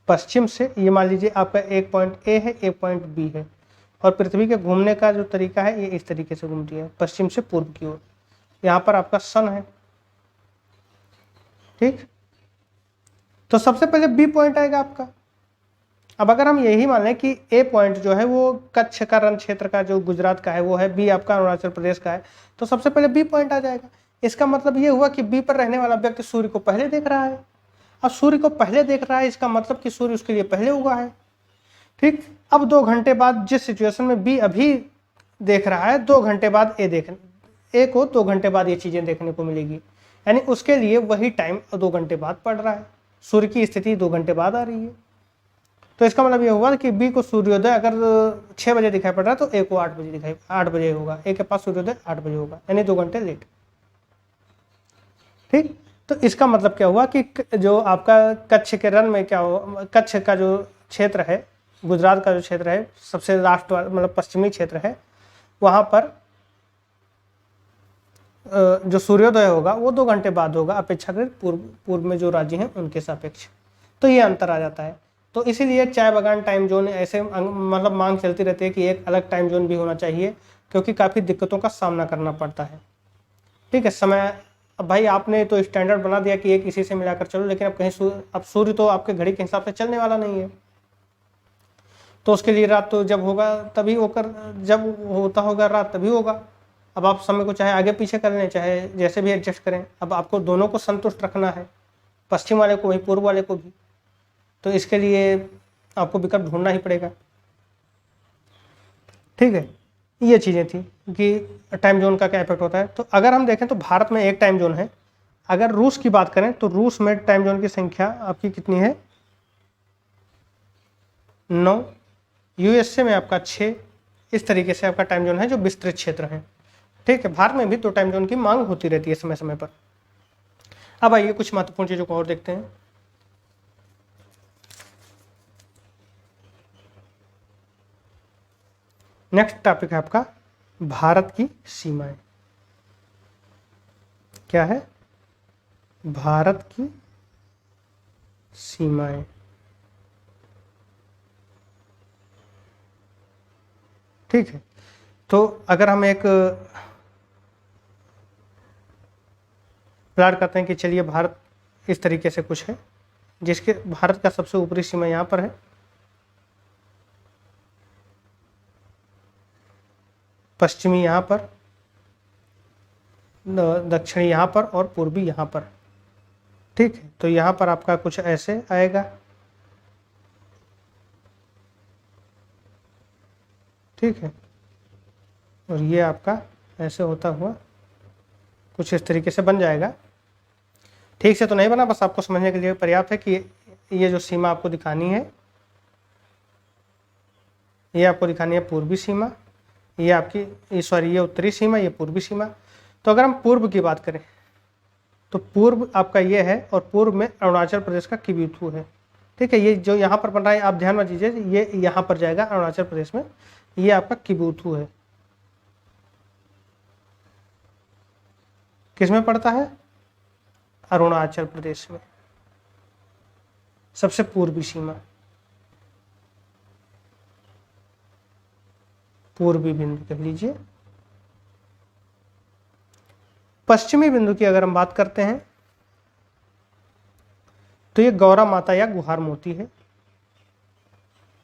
पश्चिम से, ये मान लीजिए आपका एक पॉइंट ए है, एक पॉइंट बी है, और पृथ्वी के घूमने का जो तरीका है ये इस तरीके से घूमती है, पश्चिम से पूर्व की ओर। यहाँ पर आपका सन है। ठीक, तो सबसे पहले बी पॉइंट आएगा आपका। अब अगर हम यही मान लें कि ए पॉइंट जो है वो कच्छ का रण क्षेत्र का जो गुजरात का है वो है, बी आपका अरुणाचल प्रदेश का है, तो सबसे पहले बी पॉइंट आ जाएगा। इसका मतलब ये हुआ कि बी पर रहने वाला व्यक्ति सूर्य को पहले देख रहा है। अब सूर्य को पहले देख रहा है, इसका मतलब कि सूर्य उसके लिए पहले उगा है। ठीक, अब 2 घंटे बाद जिस सिचुएशन में बी अभी देख रहा है, 2 घंटे बाद ए को 2 घंटे बाद ये चीजें देखने को मिलेगी, यानी उसके लिए वही टाइम 2 घंटे बाद पड़ रहा है। सूर्य की स्थिति 2 घंटे बाद आ रही है। तो इसका मतलब ये हुआ कि बी को सूर्योदय अगर 6 बजे दिखाई पड़ रहा है तो ए को 8 बजे होगा, ए के पास सूर्योदय 8 बजे होगा, यानी 2 घंटे लेट। ठीक, तो इसका मतलब क्या हुआ कि जो आपका कच्छ के रण में क्या हुआ, कच्छ का जो क्षेत्र है, गुजरात का जो क्षेत्र है, सबसे लास्ट मतलब पश्चिमी क्षेत्र है, वहां पर जो सूर्योदय होगा वो 2 घंटे बाद होगा अपेक्षाकृत पूर्व में जो राज्य हैं उनके सापेक्ष। तो ये अंतर आ जाता है। तो इसीलिए चाय बागान टाइम जोन ऐसे मतलब मांग चलती रहती है कि एक अलग टाइम जोन भी होना चाहिए, क्योंकि काफ़ी दिक्कतों का सामना करना पड़ता है। ठीक है, समय, अब भाई आपने तो स्टैंडर्ड बना दिया कि एक इसी से मिलाकर चलो, लेकिन अब कहीं अब सूर्य तो आपके घड़ी के हिसाब से चलने वाला नहीं है, तो उसके लिए रात तो जब होगा तभी होकर, जब होता होगा रात तभी होगा। अब आप समय को चाहे आगे पीछे कर लें, चाहे जैसे भी एडजस्ट करें, अब आपको दोनों को संतुष्ट रखना है, पश्चिम वाले को भी पूर्व वाले को भी। तो इसके लिए आपको विकल्प ढूंढना ही पड़ेगा। ठीक है, ये चीज़ें थी कि टाइम जोन का क्या इफेक्ट होता है। तो अगर हम देखें तो भारत में एक टाइम जोन है। अगर रूस की बात करें तो रूस में टाइम जोन की संख्या आपकी कितनी है, 9। यूएसए में आपका 6। इस तरीके से आपका टाइम जोन है जो विस्तृत क्षेत्र है। ठीक है, भारत में भी तो टाइम जोन की मांग होती रहती है समय समय पर। अब आइए कुछ महत्वपूर्ण चीज़ों को और देखते हैं। नेक्स्ट टॉपिक है आपका भारत की सीमाएं। क्या है, भारत की सीमाएं। ठीक है, तो अगर हम एक प्लाट करते हैं कि चलिए भारत इस तरीके से कुछ है, जिसके भारत का सबसे ऊपरी सीमा यहाँ पर है, पश्चिमी यहाँ पर, दक्षिणी यहाँ पर और पूर्वी यहाँ पर। ठीक है, तो यहाँ पर आपका कुछ ऐसे आएगा। ठीक है, और ये आपका ऐसे होता हुआ कुछ इस तरीके से बन जाएगा। ठीक से तो नहीं बना, बस आपको समझने के लिए पर्याप्त है कि ये जो सीमा आपको दिखानी है, ये आपको दिखानी है पूर्वी सीमा, ये आपकी सॉरी ये उत्तरी सीमा, ये पूर्वी सीमा। तो अगर हम पूर्व की बात करें तो पूर्व आपका ये है, और पूर्व में अरुणाचल प्रदेश का किबीथू है। ठीक है, ये जो यहाँ पर बन रहा है आप ध्यान में दीजिए, ये यहाँ पर जाएगा अरुणाचल प्रदेश में, ये आपका किबीथू है। किस में पड़ता है, अरुणाचल प्रदेश में, सबसे पूर्वी सीमा, पूर्वी बिंदु कह लीजिए। पश्चिमी बिंदु की अगर हम बात करते हैं तो ये गौरा माता या गुहार मोती है,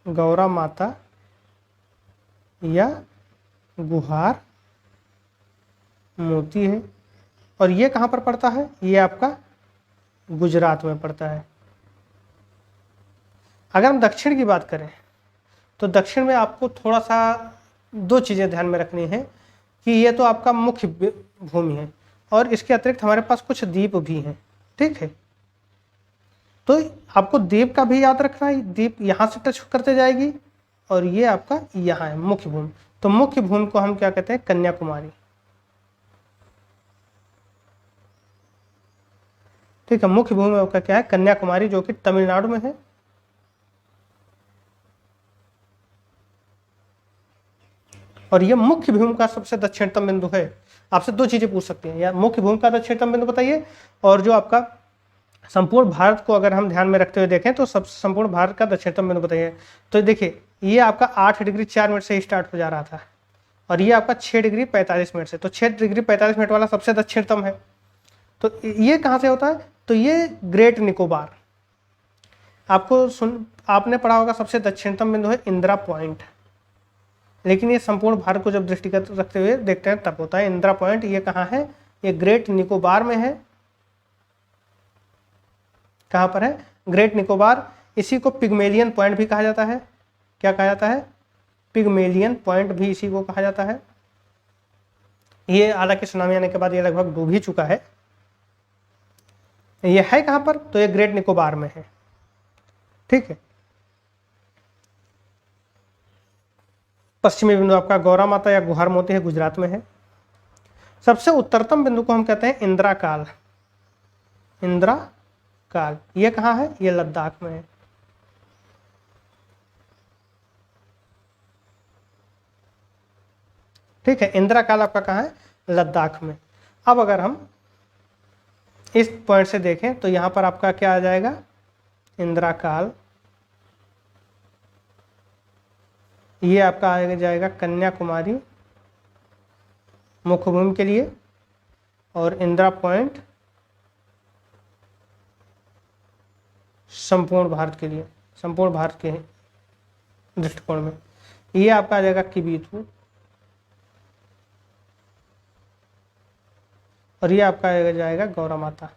गौरा माता या गुहार मोती है। और ये कहाँ पर पड़ता है? ये आपका गुजरात में पड़ता है। अगर हम दक्षिण की बात करें तो दक्षिण में आपको थोड़ा सा दो चीज़ें ध्यान में रखनी है कि ये तो आपका मुख्य भूमि है और इसके अतिरिक्त हमारे पास कुछ द्वीप भी हैं, ठीक है। तो आपको द्वीप का भी याद रखना है, द्वीप यहाँ से टच करते जाएगी और ये आपका यहाँ है मुख्य भूमि। तो मुख्य भूमि को हम क्या कहते हैं? कन्याकुमारी, ठीक है। मुख्य भूमि आपका क्या है? कन्याकुमारी, जो कि तमिलनाडु में है। और ये मुख्य भूमि का सबसे दक्षिणतम बिंदु है। आपसे दो चीजें पूछ सकते हैं, या मुख्य भूमि का दक्षिणतम बिंदु बताइए, और जो आपका संपूर्ण भारत को अगर हम ध्यान में रखते हुए देखें तो सब संपूर्ण भारत का दक्षिणतम बिंदु बताइए। तो देखिए ये आपका 8 डिग्री 4 मिनट से स्टार्ट हो जा रहा था और ये आपका 6 डिग्री 45 मिनट से, तो 6 डिग्री 45 मिनट वाला सबसे दक्षिणतम है। तो ये कहाँ से होता है? तो ये ग्रेट निकोबार, आपने पढ़ा होगा सबसे दक्षिणतम बिंदु है इंदिरा पॉइंट, लेकिन ये संपूर्ण भारत को जब दृष्टिगत रखते हुए देखते हैं तब होता है इंदिरा पॉइंट। ये कहाँ है? ये ग्रेट निकोबार में है। कहाँ पर है? ग्रेट निकोबार। इसी को पिग्मेलियन पॉइंट भी कहा जाता है। क्या कहा जाता है? पिग्मेलियन पॉइंट भी इसी को कहा जाता है। ये हालांकि सुनामी आने के बाद ये लगभग डूब ही चुका है। ये है कहाँ पर? तो ये ग्रेट निकोबार में है, ठीक है। पश्चिमी बिंदु आपका गौरा माता या गुहार मोती है, गुजरात में है। सबसे उत्तरतम बिंदु को हम कहते हैं इंदिरा काल, इंदिरा काल। ये कहाँ है? ये लद्दाख में है, ठीक है। इंदिरा काल आपका कहाँ है? लद्दाख में। अब अगर हम इस पॉइंट से देखें तो यहां पर आपका क्या आ जाएगा? इंदिरा काल। ये आपका आ जाएगा कन्याकुमारी मुख्य भूमि के लिए, और इंदिरा पॉइंट संपूर्ण भारत के लिए, संपूर्ण भारत के दृष्टिकोण में। ये आपका आ जाएगा किबीथू, और ये आपका आ जाएगा गौरा माता,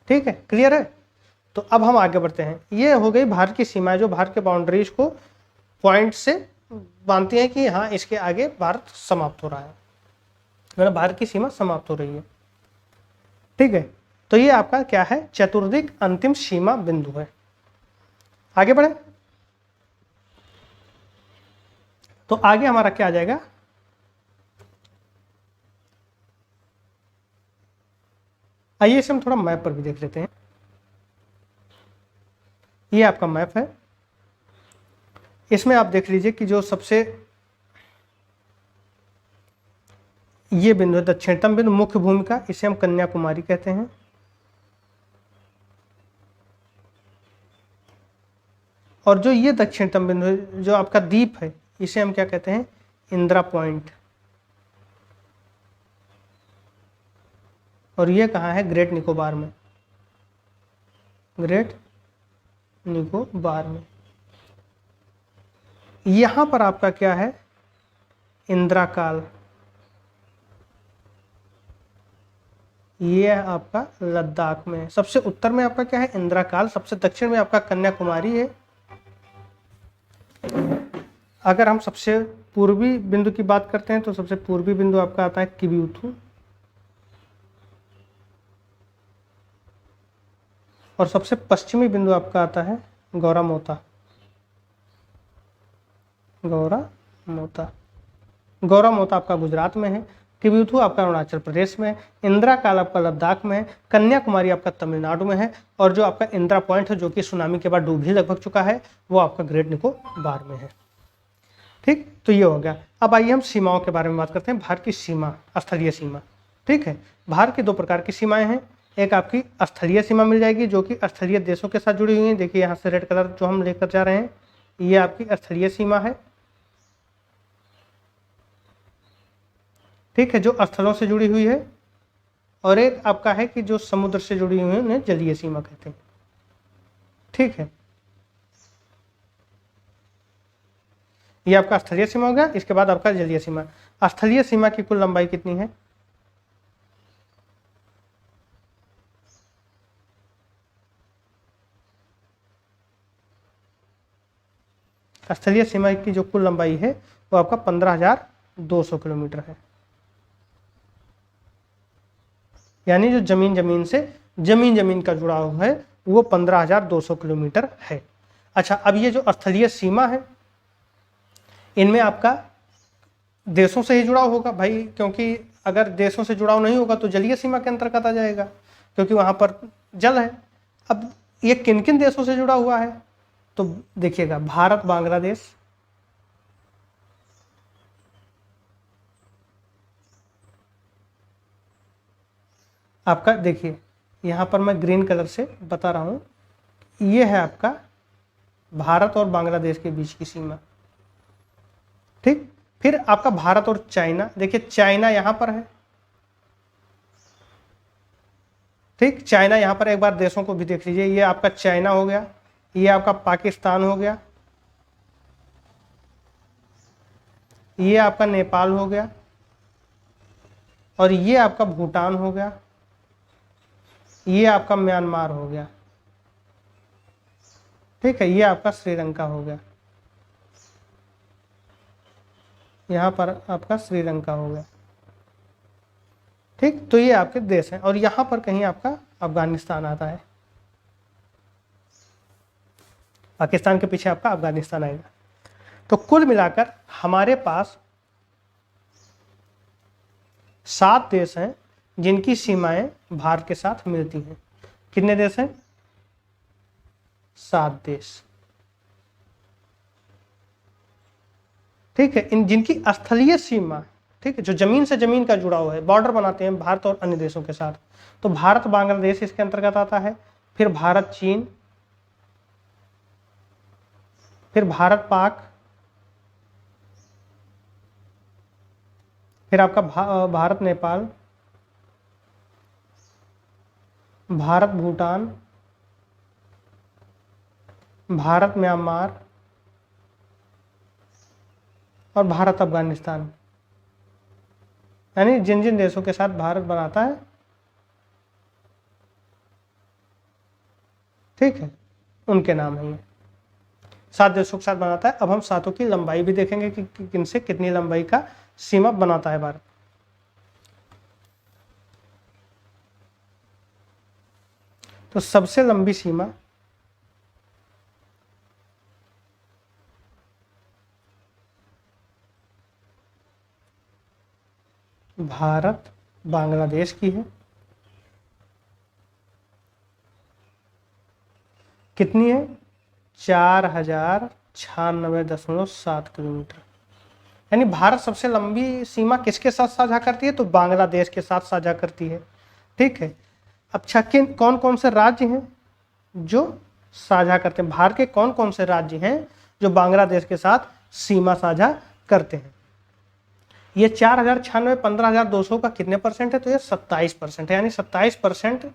ठीक है। क्लियर है? तो अब हम आगे बढ़ते हैं। ये हो गई भारत की सीमाएं, जो भारत के बाउंड्रीज को पॉइंट से बांधती हैं कि हाँ इसके आगे भारत समाप्त हो रहा है, मतलब भारत की सीमा समाप्त हो रही है, ठीक है। तो ये आपका क्या है? चतुर्दिक अंतिम सीमा बिंदु है। आगे बढ़े तो आगे हमारा क्या आ जाएगा? आइए इसे हम थोड़ा मैप पर भी देख लेते हैं। ये आपका मैप है, इसमें आप देख लीजिए कि जो सबसे ये बिंदु है दक्षिणतम बिंदु मुख्य भूमि का, इसे हम कन्याकुमारी कहते हैं। और जो ये दक्षिणतम बिंदु है, जो आपका द्वीप है, इसे हम क्या कहते हैं? इंदिरा पॉइंट। और ये कहाँ है? ग्रेट निकोबार में, ग्रेट निकोबार में। यहां पर आपका क्या है? इंदिरा काल। ये आपका लद्दाख में है। सबसे उत्तर में आपका क्या है? इंदिरा काल। सबसे दक्षिण में आपका कन्याकुमारी है। अगर हम सबसे पूर्वी बिंदु की बात करते हैं तो सबसे पूर्वी बिंदु आपका आता है किबीथू, और सबसे पश्चिमी बिंदु आपका आता है गौरा मोता, गौरा मोता। गौरा मोता आपका गुजरात में है, किबीथू आपका अरुणाचल प्रदेश में है, इंदिरा काल आपका लद्दाख में है, कन्याकुमारी आपका तमिलनाडु में है, और जो आपका इंदिरा पॉइंट है जो कि सुनामी के बाद डूब ही लगभग चुका है, वो आपका ग्रेट निकोबार में है, ठीक। तो ये हो गया। अब आइए हम सीमाओं के बारे में बात करते हैं। भारत की सीमा, स्थलीय सीमा, ठीक है। भारत की दो प्रकार की सीमाएं हैं। एक आपकी स्थलीय सीमा मिल जाएगी जो कि स्थलीय देशों के साथ जुड़ी हुई है। देखिए यहाँ से रेड कलर जो हम लेकर जा रहे हैं, ये आपकी स्थलीय सीमा है, ठीक है, जो स्थलों से जुड़ी हुई है, और एक आपका है कि जो समुद्र से जुड़ी हुई है उन्हें जलीय सीमा कहते हैं। ठीक है, ये आपका स्थलीय सीमा हो गया। इसके बाद आपका जलीय सीमा। स्थलीय सीमा की कुल लंबाई कितनी है? स्थलीय सीमा की जो कुल लंबाई है वो आपका 15,200 किलोमीटर है। यानी जो जमीन का जुड़ाव है वो 15,200 किलोमीटर है। अच्छा, अब ये जो स्थलीय सीमा है इनमें आपका देशों से ही जुड़ाव होगा भाई, क्योंकि अगर देशों से जुड़ाव नहीं होगा तो जलीय सीमा के अंतर्गत आ जाएगा, क्योंकि वहां पर जल है। अब ये किन किन देशों से जुड़ा हुआ है? तो देखिएगा, भारत बांग्लादेश, आपका देखिए यहां पर मैं ग्रीन कलर से बता रहा हूं, ये है आपका भारत और बांग्लादेश के बीच की सीमा। ठीक, फिर आपका भारत और चाइना, देखिए चाइना यहां पर है। ठीक, चाइना यहां पर, एक बार देशों को भी देख लीजिए, ये आपका चाइना हो गया, ये आपका पाकिस्तान हो गया, ये आपका नेपाल हो गया, और ये आपका भूटान हो गया, ये आपका म्यांमार हो गया। ठीक है, ये आपका श्रीलंका हो गया, यहां पर आपका श्रीलंका हो गया। ठीक, तो ये आपके देश हैं, और यहां पर कहीं आपका अफगानिस्तान आता है। पाकिस्तान के पीछे आपका अफगानिस्तान आएगा। तो कुल मिलाकर हमारे पास 7 देश हैं जिनकी सीमाएं भारत के साथ मिलती हैं। कितने देश हैं? 7 देश। ठीक है, इन जिनकी स्थलीय सीमा, ठीक है, जो जमीन से जमीन का जुड़ाव है, बॉर्डर बनाते हैं भारत और अन्य देशों के साथ, तो भारत बांग्लादेश इसके अंतर्गत आता है, फिर भारत चीन, फिर भारत पाक, फिर आपका भारत नेपाल, भारत भूटान, भारत म्यांमार, और भारत अफगानिस्तान। यानी जिन जिन देशों के साथ भारत बनाता है, ठीक है, उनके नाम है ये। 7 देशों के साथ बनाता है। अब हम सातों की लंबाई भी देखेंगे कि किन से कितनी लंबाई का सीमा बनाता है भारत। तो सबसे लंबी सीमा भारत बांग्लादेश की है। कितनी है? 4,096.7 किलोमीटर। यानी भारत सबसे लंबी सीमा किसके साथ साझा करती है? तो बांग्लादेश के साथ साझा करती है। ठीक है, अच्छा, किन कौन कौन से राज्य हैं जो साझा करते हैं? भारत के कौन कौन से राज्य हैं जो बांग्लादेश के साथ सीमा साझा करते हैं? ये 4,096, 15,200 का कितने परसेंट है? तो ये 27% है। यानी 27%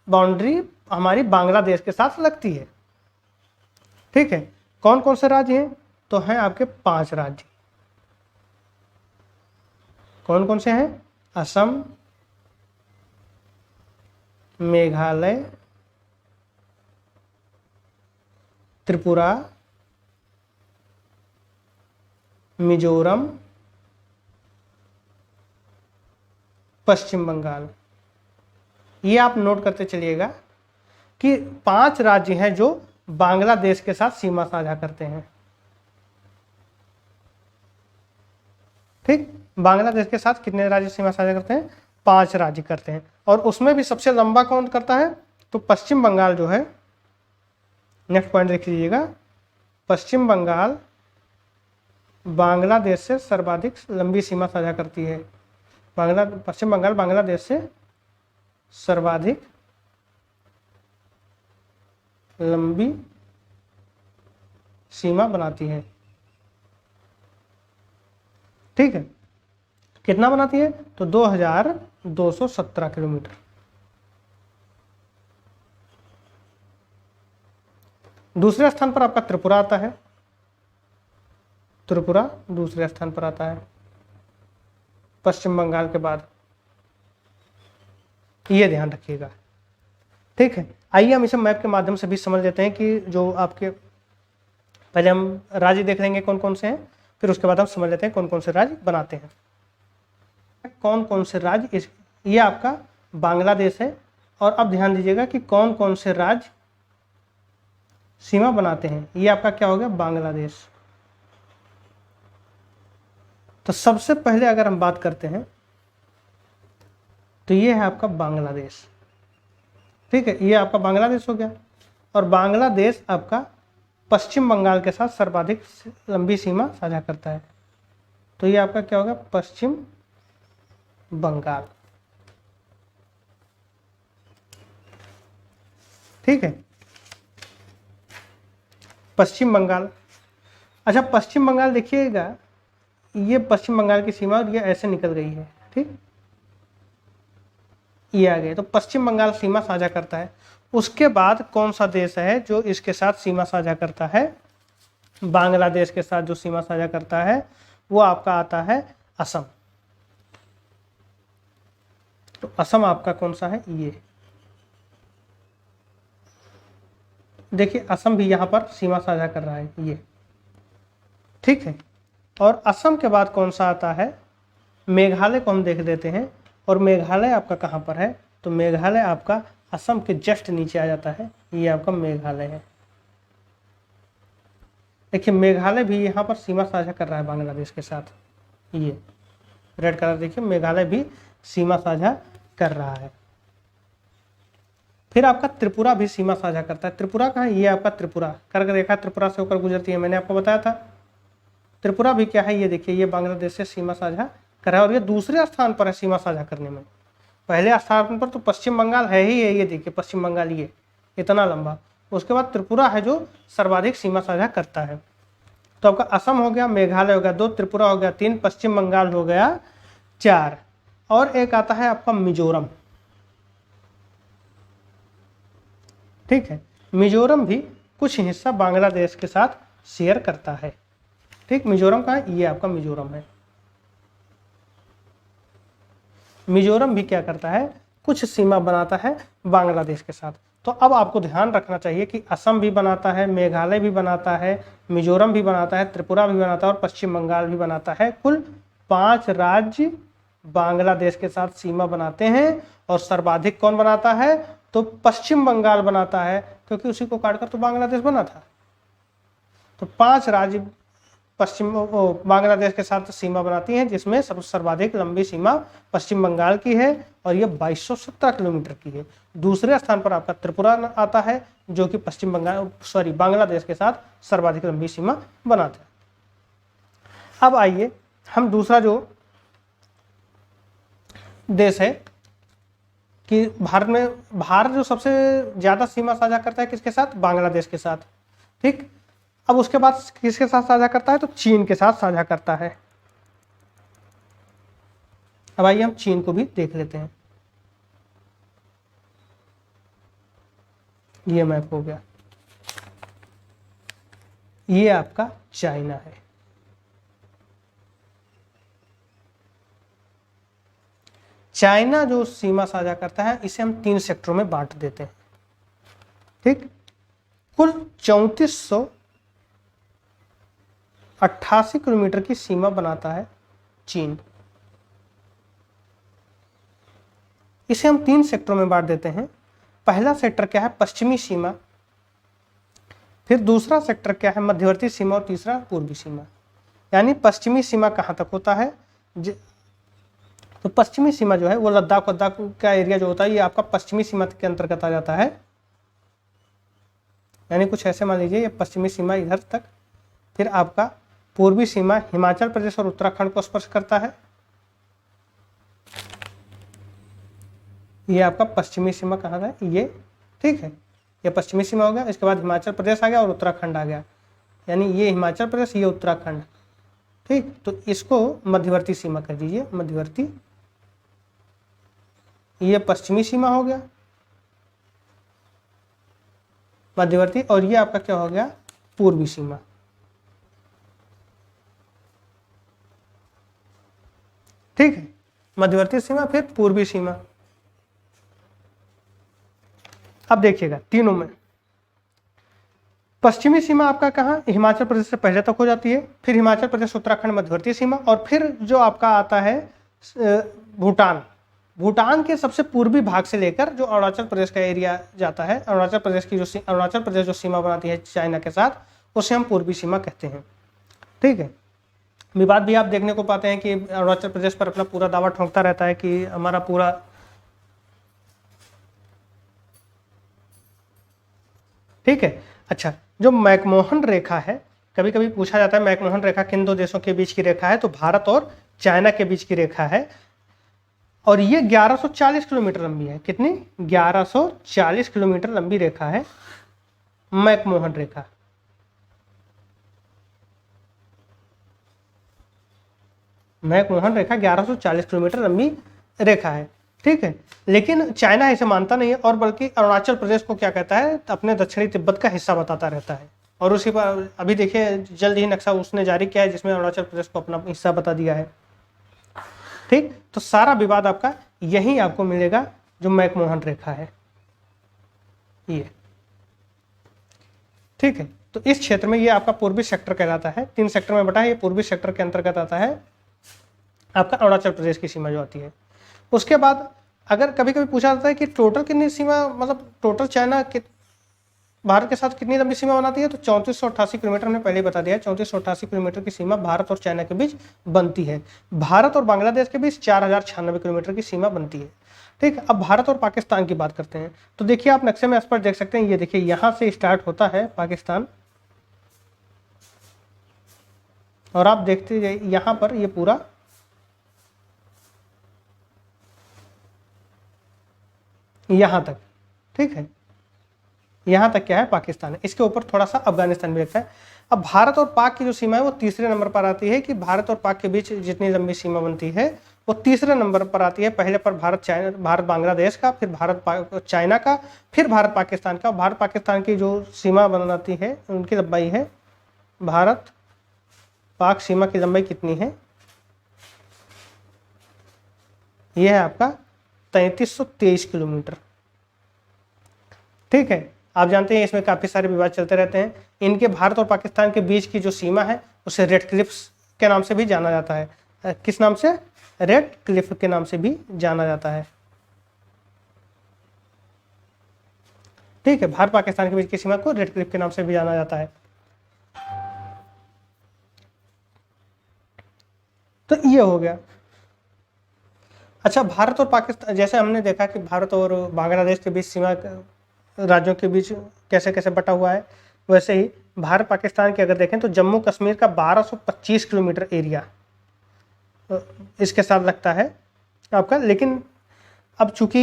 बाउंड्री हमारी बांग्लादेश के साथ लगती है। ठीक है, कौन कौन से राज्य हैं? तो हैं आपके 5 राज्य। कौन कौन से हैं? असम, मेघालय, त्रिपुरा, मिजोरम, पश्चिम बंगाल। ये आप नोट करते चलिएगा कि 5 राज्य हैं जो बांग्लादेश के साथ सीमा साझा करते हैं। ठीक, बांग्लादेश के साथ कितने राज्य सीमा साझा करते हैं? 5 राज्य करते हैं। और उसमें भी सबसे लंबा कौन करता है? तो पश्चिम बंगाल जो है, नेक्स्ट पॉइंट देख लीजिएगा, पश्चिम बंगाल बांग्लादेश से सर्वाधिक लंबी सीमा साझा करती है। पश्चिम बंगाल बांग्लादेश से सर्वाधिक लंबी सीमा बनाती है। ठीक है, कितना बनाती है? तो 2217 किलोमीटर। दूसरे स्थान पर आपका त्रिपुरा आता है, त्रिपुरा दूसरे स्थान पर आता है पश्चिम बंगाल के बाद, ये ध्यान रखिएगा, ठीक है। आइए हम इसे मैप के माध्यम से भी समझ लेते हैं कि जो आपके, पहले हम राज्य देख लेंगे कौन कौन से हैं, फिर उसके बाद हम समझ लेते हैं कौन कौन से राज्य बनाते हैं। कौन कौन से राज्य, ये आपका बांग्लादेश है। और अब ध्यान दीजिएगा कि कौन कौन से राज्य सीमा बनाते हैं। ये आपका क्या हो गया? बांग्लादेश। तो सबसे पहले अगर हम बात करते हैं तो ये है आपका बांग्लादेश, ठीक है, ये आपका बांग्लादेश हो गया। और बांग्लादेश आपका पश्चिम बंगाल के साथ सर्वाधिक लंबी सीमा साझा करता है। तो ये आपका क्या होगा? पश्चिम बंगाल, ठीक है, पश्चिम बंगाल। अच्छा, पश्चिम बंगाल देखिएगा, ये पश्चिम बंगाल की सीमा और ये ऐसे निकल गई है, ठीक, ये आ गए। तो पश्चिम बंगाल सीमा साझा करता है। उसके बाद कौन सा देश है जो इसके साथ सीमा साझा करता है? बांग्लादेश के साथ जो सीमा साझा करता है वो आपका आता है असम। तो असम आपका कौन सा है? ये देखिए, असम भी यहां पर सीमा साझा कर रहा है, ये, ठीक है। और असम के बाद कौन सा आता है? मेघालय को हम देख लेते हैं। और मेघालय आपका कहाँ पर है? तो मेघालय आपका असम के जस्ट नीचे आ जाता है, ये आपका मेघालय है। देखिए, मेघालय भी यहाँ पर सीमा साझा कर रहा है बांग्लादेश के साथ, ये रेड कलर देखिए, मेघालय भी सीमा साझा कर रहा है। फिर आपका त्रिपुरा भी सीमा साझा करता है। त्रिपुरा कहाँ है? ये आपका त्रिपुरा, कर्क रेखा त्रिपुरा से होकर गुजरती है, मैंने आपको बताया था। त्रिपुरा भी क्या है? ये देखिए, ये बांग्लादेश से सीमा साझा कर रहा है और ये दूसरे स्थान पर है सीमा साझा करने में। पहले स्थान पर तो पश्चिम बंगाल है ही है, ये देखिए पश्चिम बंगाल, ये इतना लंबा। उसके बाद त्रिपुरा है जो सर्वाधिक सीमा साझा करता है। तो आपका असम हो गया, मेघालय हो गया 2, त्रिपुरा हो गया 3, पश्चिम बंगाल हो गया 4, और एक आता है आपका मिजोरम, ठीक है। मिजोरम भी कुछ हिस्सा बांग्लादेश के साथ शेयर करता है, ठीक। मिजोरम का है? ये आपका मिजोरम है। मिजोरम भी क्या करता है? कुछ सीमा बनाता है बांग्लादेश के साथ। तो अब आपको ध्यान रखना चाहिए कि असम भी बनाता है, मेघालय भी बनाता है, मिजोरम भी बनाता है, त्रिपुरा भी बनाता है और पश्चिम बंगाल भी बनाता है। कुल 5 राज्य बांग्लादेश के साथ सीमा बनाते हैं। और सर्वाधिक कौन बनाता है? तो पश्चिम बंगाल बनाता है, क्योंकि उसी को काटकर तो बांग्लादेश बना था। तो 5 राज्य पश्चिम बांग्लादेश के साथ सीमा बनाती हैं, जिसमें सबसे सर्वाधिक लंबी सीमा पश्चिम बंगाल की है और ये 2217 किलोमीटर की है। दूसरे स्थान पर आपका त्रिपुरा आता है, जो कि पश्चिम बंगाल बांग्लादेश के साथ सर्वाधिक लंबी सीमा बनाता है। अब आइए हम दूसरा जो देश है कि भारत जो सबसे ज्यादा सीमा साझा करता है किसके साथ? बांग्लादेश के साथ, ठीक। अब उसके बाद किसके साथ साझा करता है? तो चीन के साथ साझा करता है। अब आइए हम चीन को भी देख लेते हैं। ये मैप हो गया, ये आपका चाइना है। चाइना जो सीमा साझा करता है, इसे हम 3 सेक्टरों में बांट देते हैं, ठीक। कुल 3488 किलोमीटर की सीमा बनाता है चीन। इसे हम 3 सेक्टरों में बांट देते हैं। पहला सेक्टर क्या है? पश्चिमी सीमा। फिर दूसरा सेक्टर क्या है? मध्यवर्ती सीमा। और तीसरा पूर्वी सीमा। यानी पश्चिमी सीमा कहाँ तक होता है? तो पश्चिमी सीमा जो है वो लद्दाख का एरिया जो होता है, ये आपका पश्चिमी सीमा के अंतर्गत आ जाता है। यानी कुछ ऐसे मान लीजिए, ये पश्चिमी सीमा इधर तक। फिर आपका पूर्वी सीमा हिमाचल प्रदेश और उत्तराखंड को स्पर्श करता है। ये आपका पश्चिमी सीमा कहाँ है? ये, ठीक है, ये पश्चिमी सीमा हो गया। इसके बाद हिमाचल प्रदेश आ गया और उत्तराखंड आ गया। यानी ये हिमाचल प्रदेश, ये उत्तराखंड, ठीक, तो इसको मध्यवर्ती सीमा कर दीजिए, मध्यवर्ती। ये पश्चिमी सीमा हो गया मध्यवर्ती, और ये आपका क्या हो गया, पूर्वी सीमा। ठीक है, मध्यवर्ती सीमा फिर पूर्वी सीमा। अब देखिएगा तीनों में, पश्चिमी सीमा आपका कहाँ, हिमाचल प्रदेश से पहले तक हो जाती है, फिर हिमाचल प्रदेश उत्तराखंड मध्यवर्ती सीमा, और फिर जो आपका आता है भूटान। भूटान के सबसे पूर्वी भाग से लेकर जो अरुणाचल प्रदेश का एरिया जाता है, अरुणाचल प्रदेश की जो अरुणाचल प्रदेश जो सीमा बनाती है चाइना के साथ, उसे हम पूर्वी सीमा कहते हैं। ठीक है, विवाद भी आप देखने को पाते हैं कि अरुणाचल प्रदेश पर अपना पूरा दावा ठोंकता रहता है कि हमारा पूरा, ठीक है। अच्छा, जो मैकमोहन रेखा है, कभी कभी पूछा जाता है मैकमोहन रेखा किन दो देशों के बीच की रेखा है, तो भारत और चाइना के बीच की रेखा है, और ये 1140 किलोमीटर लंबी है। कितनी, 1140 किलोमीटर लंबी रेखा है मैकमोहन रेखा। मैकमोहन रेखा 1140 किलोमीटर लंबी रेखा है। ठीक है, लेकिन चाइना इसे मानता नहीं है, और बल्कि अरुणाचल प्रदेश को क्या कहता है, अपने दक्षिणी तिब्बत का हिस्सा बताता रहता है। और उसी पर अभी देखिए जल्द ही नक्शा उसने जारी किया है जिसमें अरुणाचल प्रदेश को अपना हिस्सा बता दिया है। ठीक, तो सारा विवाद आपका यही आपको मिलेगा जो मैकमोहन रेखा है ये। ठीक है, तो इस क्षेत्र में ये आपका पूर्वी सेक्टर कहलाता है, 3 सेक्टर में बटा है, ये पूर्वी सेक्टर के अंतर्गत आता है आपका अरुणाचल प्रदेश की सीमा जो आती है। उसके बाद अगर कभी कभी पूछा जाता है कि टोटल कितनी सीमा, मतलब टोटल चाइना भारत के साथ कितनी लंबी सीमा बनाती है, तो 3488 किलोमीटर हमने पहले ही बता दिया है। 3488 किलोमीटर की सीमा भारत और चाइना के बीच बनती है। भारत और बांग्लादेश के बीच 4096 किलोमीटर की सीमा बनती है। ठीक, अब भारत और पाकिस्तान की बात करते हैं, तो देखिए आप नक्शे में स्पष्ट देख सकते हैं, ये देखिए यहां से स्टार्ट होता है पाकिस्तान, और आप देखते जाइए यहां पर ये पूरा यहां तक। ठीक है, यहां तक क्या है, पाकिस्तान है, इसके ऊपर थोड़ा सा अफगानिस्तान भी लगता है। अब भारत और पाक की जो सीमा है वो तीसरे नंबर पर आती है, कि भारत और पाक के बीच जितनी लंबी सीमा बनती है वो तीसरे नंबर पर आती है। पहले पर भारत बांग्लादेश का, फिर भारत चाइना का, फिर भारत पाकिस्तान का। भारत पाकिस्तान की जो सीमा बनाती है उनकी लंबाई है, भारत पाक सीमा की लंबाई कितनी है, यह है आपका 3323 किलोमीटर। ठीक है, आप जानते हैं इसमें काफ़ी सारे विवाद चलते रहते हैं। इनके भारत और पाकिस्तान के बीच की जो सीमा है उसे रेड क्लिफ्स के नाम से भी जाना जाता है। किस नाम से, रेड क्लिफ के नाम से भी जाना जाता है। ठीक है, भारत पाकिस्तान के बीच की सीमा को रेड क्लिफ के नाम से भी जाना जाता है। तो ये हो गया। अच्छा, भारत और पाकिस्तान, जैसे हमने देखा कि भारत और बांग्लादेश के बीच सीमा राज्यों के बीच कैसे कैसे बटा हुआ है, वैसे ही भारत पाकिस्तान की अगर देखें तो जम्मू कश्मीर का 1225 किलोमीटर एरिया इसके साथ लगता है आपका। लेकिन अब चूंकि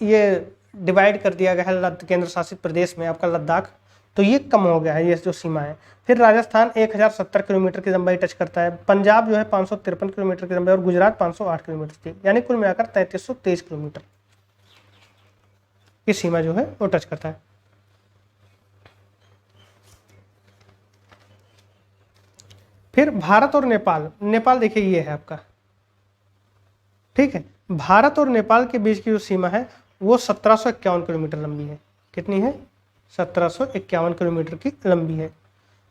ये डिवाइड कर दिया गया है केंद्र शासित प्रदेश में आपका लद्दाख, तो ये कम हो गया है ये जो सीमा है। फिर राजस्थान 1070 किलोमीटर की लंबाई टच करता है, पंजाब जो है 553 किलोमीटर की लंबाई, और गुजरात 508 किलोमीटर की, यानी कुल मिलाकर 3323 किलोमीटर की सीमा जो है वो टच करता है। फिर भारत और नेपाल, नेपाल देखिए ये है आपका। ठीक है, भारत और नेपाल के बीच की जो सीमा है वो 1751 किलोमीटर लंबी है। कितनी है, 1751 किलोमीटर की लंबी है।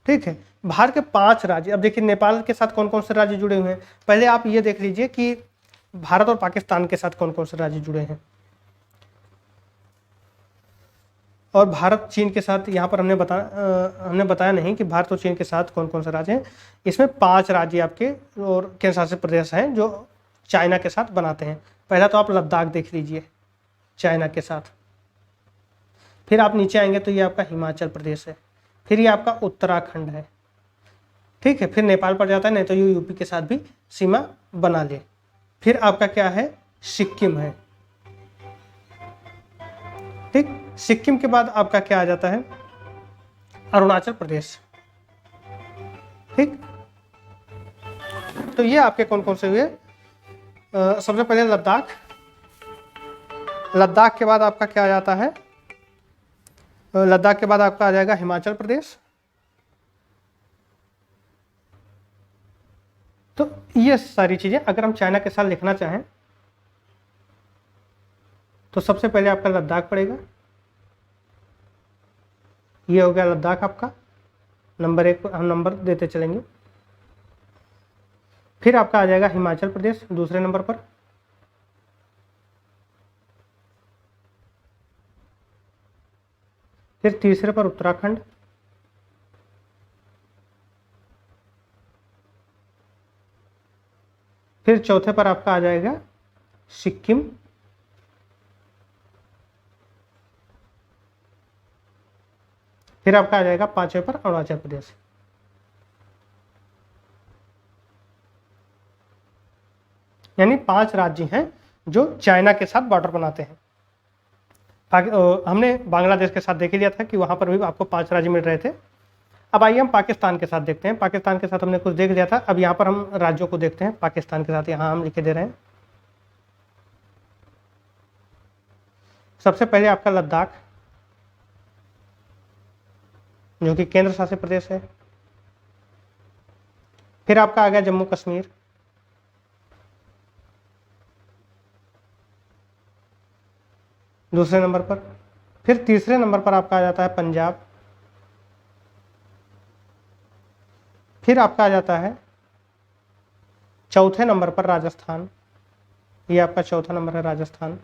ठीक है, भारत के 5 राज्य, अब देखिए नेपाल के साथ कौन कौन से राज्य जुड़े हुए हैं, पहले आप ये देख लीजिए कि भारत और पाकिस्तान के साथ कौन कौन से राज्य जुड़े हैं, और भारत चीन के साथ यहाँ पर हमने बताया नहीं कि भारत और चीन के साथ कौन कौन से राज्य हैं। इसमें 5 राज्य आपके और केंद्र शासित प्रदेश हैं जो चाइना के साथ बनाते हैं। पहला तो आप लद्दाख देख लीजिए चाइना के साथ, फिर आप नीचे आएंगे तो ये आपका हिमाचल प्रदेश है, फिर ये आपका उत्तराखंड है। ठीक है, फिर नेपाल पर जाता है, नहीं तो ये यूपी के साथ भी सीमा बना ले। फिर आपका क्या है, सिक्किम है। ठीक, सिक्किम के बाद आपका क्या आ जाता है, अरुणाचल प्रदेश। ठीक, तो ये आपके कौन कौन से हुए? सबसे पहले लद्दाख, लद्दाख के बाद आपका क्या आ जाता है? लद्दाख के बाद आपका आ जाएगा हिमाचल प्रदेश। तो ये सारी चीजें अगर हम चाइना के साथ लिखना चाहें तो सबसे पहले आपका लद्दाख पड़ेगा। ये हो गया लद्दाख आपका, नंबर 1 हम नंबर देते चलेंगे। फिर आपका आ जाएगा हिमाचल प्रदेश दूसरे नंबर पर। फिर तीसरे पर उत्तराखंड। फिर चौथे पर आपका आ जाएगा सिक्किम। फिर आपका आ जाएगा पांचवें पर अरुणाचल प्रदेश। यानी 5 राज्य हैं जो चाइना के साथ बॉर्डर बनाते हैं। हमने बांग्लादेश के साथ देख लिया था कि वहां पर भी आपको 5 राज्य मिल रहे थे। अब आइए हम पाकिस्तान के साथ देखते हैं। पाकिस्तान के साथ हमने कुछ देख लिया था, अब यहाँ पर हम राज्यों को देखते हैं पाकिस्तान के साथ। यहाँ हम लिखे दे रहे हैं। सबसे पहले आपका लद्दाख जो कि केंद्र शासित प्रदेश है। फिर आपका आ गया जम्मू कश्मीर। दूसरे नंबर पर। फिर तीसरे नंबर पर आपका आ जाता है पंजाब। फिर आपका आ जाता है चौथे नंबर पर राजस्थान। ये आपका चौथा नंबर है राजस्थान।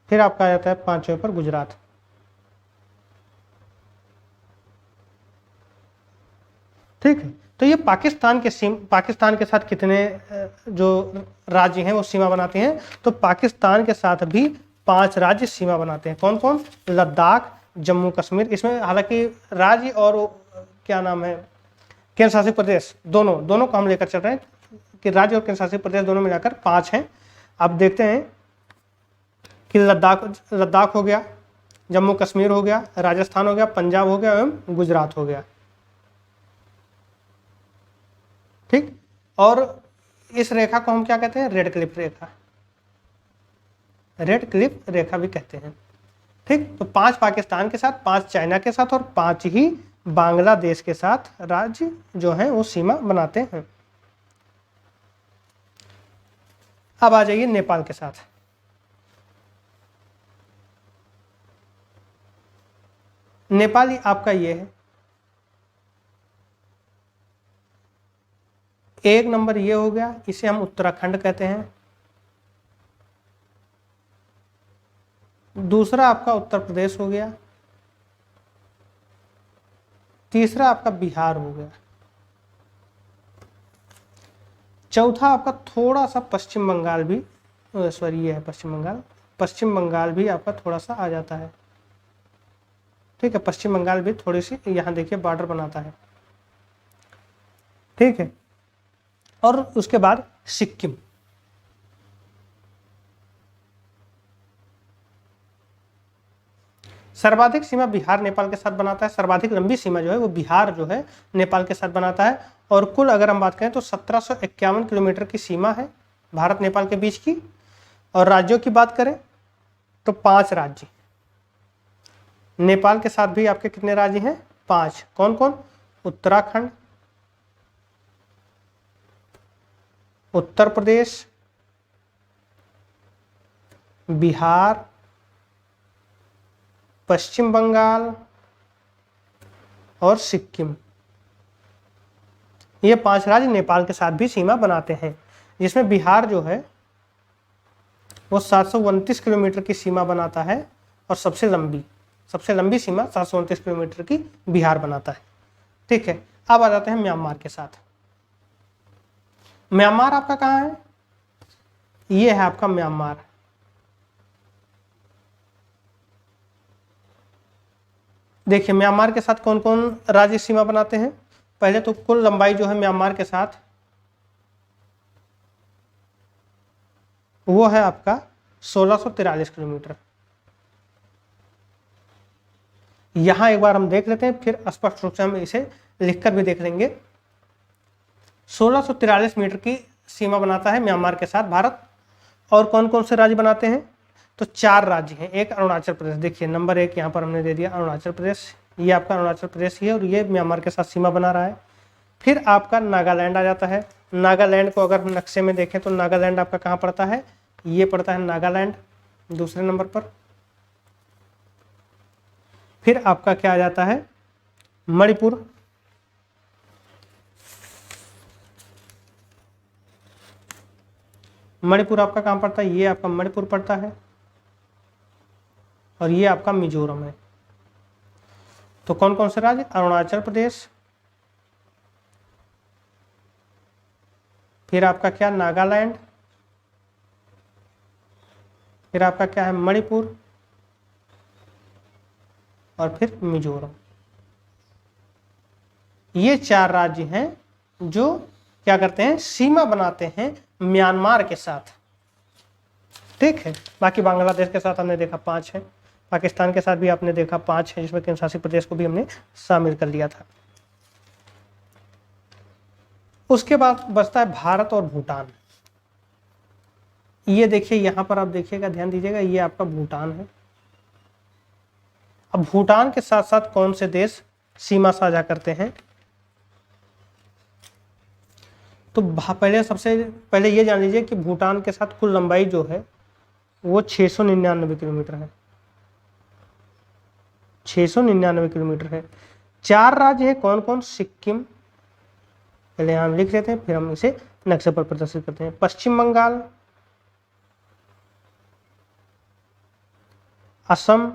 फिर आपका आ जाता है पांचवें पर गुजरात। ठीक है, तो ये पाकिस्तान के साथ कितने जो राज्य हैं वो सीमा बनाते हैं? तो पाकिस्तान के साथ भी 5 राज्य सीमा बनाते हैं। कौन कौन? लद्दाख, जम्मू कश्मीर। इसमें हालांकि राज्य और क्या नाम है केंद्र शासित प्रदेश दोनों को हम लेकर चल रहे हैं कि राज्य और केंद्र शासित प्रदेश दोनों मिलाकर 5 हैं। अब देखते हैं कि लद्दाख हो गया, जम्मू कश्मीर हो गया, राजस्थान हो गया, पंजाब हो गया एवं गुजरात हो गया। ठीक, और इस रेखा को हम क्या कहते हैं? रेड क्लिफ रेखा, रेड क्लिफ रेखा भी कहते हैं। ठीक, तो 5 पाकिस्तान के साथ, 5 चाइना के साथ और 5 ही बांग्लादेश के साथ राज्य जो हैं वो सीमा बनाते हैं। अब आ जाइए नेपाल के साथ। नेपाल आपका ये है, एक नंबर ये हो गया, इसे हम उत्तराखंड कहते हैं। दूसरा आपका उत्तर प्रदेश हो गया। तीसरा आपका बिहार हो गया। चौथा आपका थोड़ा सा पश्चिम बंगाल भी, सॉरी ये है पश्चिम बंगाल भी आपका थोड़ा सा आ जाता है। ठीक है, पश्चिम बंगाल भी थोड़ी सी यहाँ देखिए बॉर्डर बनाता है। ठीक है, और उसके बाद सिक्किम। सर्वाधिक सीमा बिहार नेपाल के साथ बनाता है। सर्वाधिक लंबी सीमा जो है वो बिहार जो है नेपाल के साथ बनाता है। और कुल अगर हम बात करें तो 1751 किलोमीटर की सीमा है भारत नेपाल के बीच की। और राज्यों की बात करें तो 5 राज्य नेपाल के साथ भी आपके कितने राज्य हैं? 5। कौन कौन? उत्तराखंड, उत्तर प्रदेश, बिहार, पश्चिम बंगाल और सिक्किम। ये 5 राज्य नेपाल के साथ भी सीमा बनाते हैं, जिसमें बिहार जो है वो 729 किलोमीटर की सीमा बनाता है और सबसे लंबी सीमा 729 किलोमीटर की बिहार बनाता है। ठीक है, अब आ जाते हैं म्यांमार के साथ। म्यांमार आपका कहाँ है? ये है आपका म्यांमार। देखिए म्यांमार के साथ कौन कौन राज्य सीमा बनाते हैं? पहले तो कुल लंबाई जो है म्यांमार के साथ वो है आपका 1643 किलोमीटर। यहां एक बार हम देख लेते हैं, फिर स्पष्ट रूप से हम इसे लिखकर भी देख लेंगे। 1643 मीटर की सीमा बनाता है म्यांमार के साथ भारत। और कौन कौन से राज्य बनाते हैं? तो 4 राज्य हैं। एक अरुणाचल प्रदेश, देखिए नंबर 1 यहाँ पर हमने दे दिया अरुणाचल प्रदेश, ये आपका अरुणाचल प्रदेश ही है और ये म्यांमार के साथ सीमा बना रहा है। फिर आपका नागालैंड आ जाता है। नागालैंड को अगर हम नक्शे में देखें तो नागालैंड आपका कहाँ पड़ता है? ये पड़ता है नागालैंड दूसरे नंबर पर। फिर आपका क्या आ जाता है? मणिपुर। मणिपुर आपका कहाँ पड़ता है? ये आपका मणिपुर पड़ता है और ये आपका मिजोरम है। तो कौन कौन से राज्य? अरुणाचल प्रदेश, फिर आपका क्या? नागालैंड, फिर आपका क्या है? मणिपुर और फिर मिजोरम। ये 4 राज्य हैं जो क्या करते हैं? सीमा बनाते हैं म्यांमार के साथ। ठीक है, बाकी बांग्लादेश के साथ हमने देखा 5 है, पाकिस्तान के साथ भी आपने देखा 5 है, जिसमें केंद्र शासित प्रदेश को भी हमने शामिल कर लिया था। उसके बाद बचता है भारत और भूटान। ये देखिए यहां पर आप देखिएगा, ध्यान दीजिएगा, ये आपका भूटान है। अब भूटान के साथ साथ कौन से देश सीमा साझा करते हैं? तो पहले सबसे पहले ये जान लीजिए कि भूटान के साथ कुल लंबाई जो है वो 699 किलोमीटर है। 699 किलोमीटर है। 4 राज्य है, कौन कौन? सिक्किम, पहले हम लिख लेते हैं फिर हम इसे नक्शे पर प्रदर्शित करते हैं। पश्चिम बंगाल, असम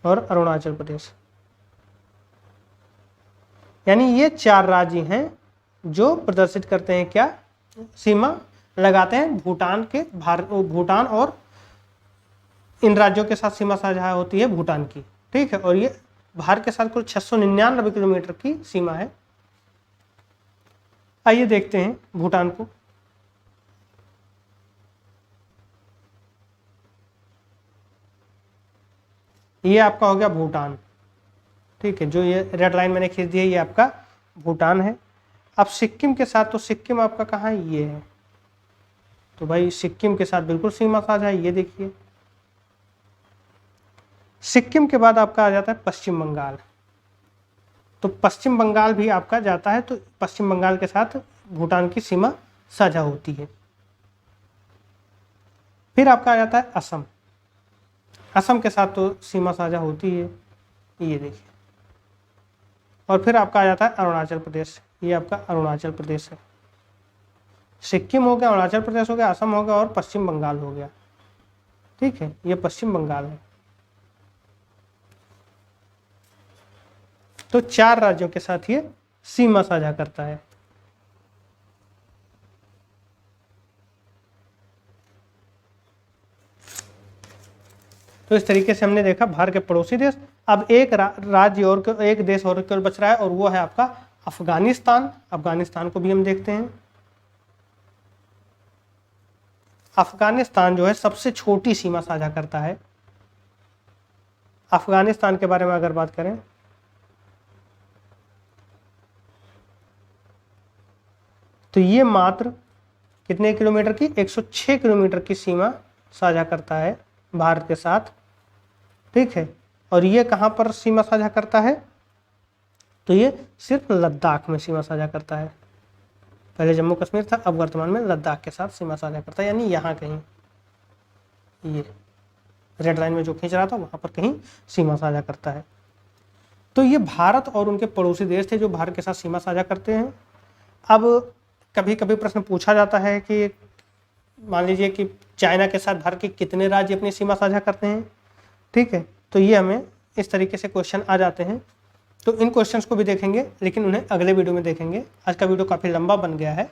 और अरुणाचल प्रदेश। यानी ये 4 राज्य हैं जो प्रदर्शित करते हैं क्या? सीमा लगाते हैं भूटान के भूटान और इन राज्यों के साथ सीमा साझा होती है भूटान की। ठीक है, और ये भारत के साथ कुल 699 किलोमीटर की सीमा है। आइए देखते हैं भूटान को। ये आपका हो गया भूटान। ठीक है, जो ये रेड लाइन मैंने खींच दी है ये आपका भूटान है। अब सिक्किम के साथ, तो सिक्किम आपका कहाँ है? ये है। तो भाई सिक्किम के साथ बिल्कुल सीमा साझा है, ये देखिए। सिक्किम के बाद आपका आ जाता है पश्चिम बंगाल। तो पश्चिम बंगाल भी आपका जाता है, तो पश्चिम बंगाल के साथ भूटान की सीमा साझा होती है। फिर आपका आ जाता है असम। असम के साथ तो सीमा साझा होती है, ये देखिए। और फिर आपका आ जाता है अरुणाचल प्रदेश। ये आपका अरुणाचल प्रदेश है। सिक्किम हो गया, अरुणाचल प्रदेश हो गया, असम हो गया और पश्चिम बंगाल हो गया। ठीक है, ये पश्चिम बंगाल है। तो 4 राज्यों के साथ ये सीमा साझा करता है। तो इस तरीके से हमने देखा भारत के पड़ोसी देश। अब एक राज्य और एक देश और केवल बच रहा है और वो है आपका अफगानिस्तान। अफगानिस्तान को भी हम देखते हैं। अफगानिस्तान जो है सबसे छोटी सीमा साझा करता है। अफगानिस्तान के बारे में अगर बात करें तो ये मात्र कितने किलोमीटर की? 106 किलोमीटर की सीमा साझा करता है भारत के साथ। ठीक है, और ये कहाँ पर सीमा साझा करता है? तो ये सिर्फ लद्दाख में सीमा साझा करता है। पहले जम्मू कश्मीर था, अब वर्तमान में लद्दाख के साथ सीमा साझा करता है, यानी यहाँ कहीं ये रेड लाइन में जो खींच रहा था वहाँ पर कहीं सीमा साझा करता है। तो ये भारत और उनके पड़ोसी देश थे जो भारत के साथ सीमा साझा करते हैं। अब कभी कभी प्रश्न पूछा जाता है कि मान लीजिए कि चाइना के साथ भारत के कितने राज्य अपनी सीमा साझा करते हैं। ठीक है, तो ये हमें इस तरीके से क्वेश्चन आ जाते हैं। तो इन क्वेश्चंस को भी देखेंगे, लेकिन उन्हें अगले वीडियो में देखेंगे। आज का वीडियो काफ़ी लंबा बन गया है।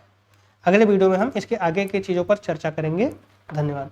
अगले वीडियो में हम इसके आगे की चीज़ों पर चर्चा करेंगे। धन्यवाद।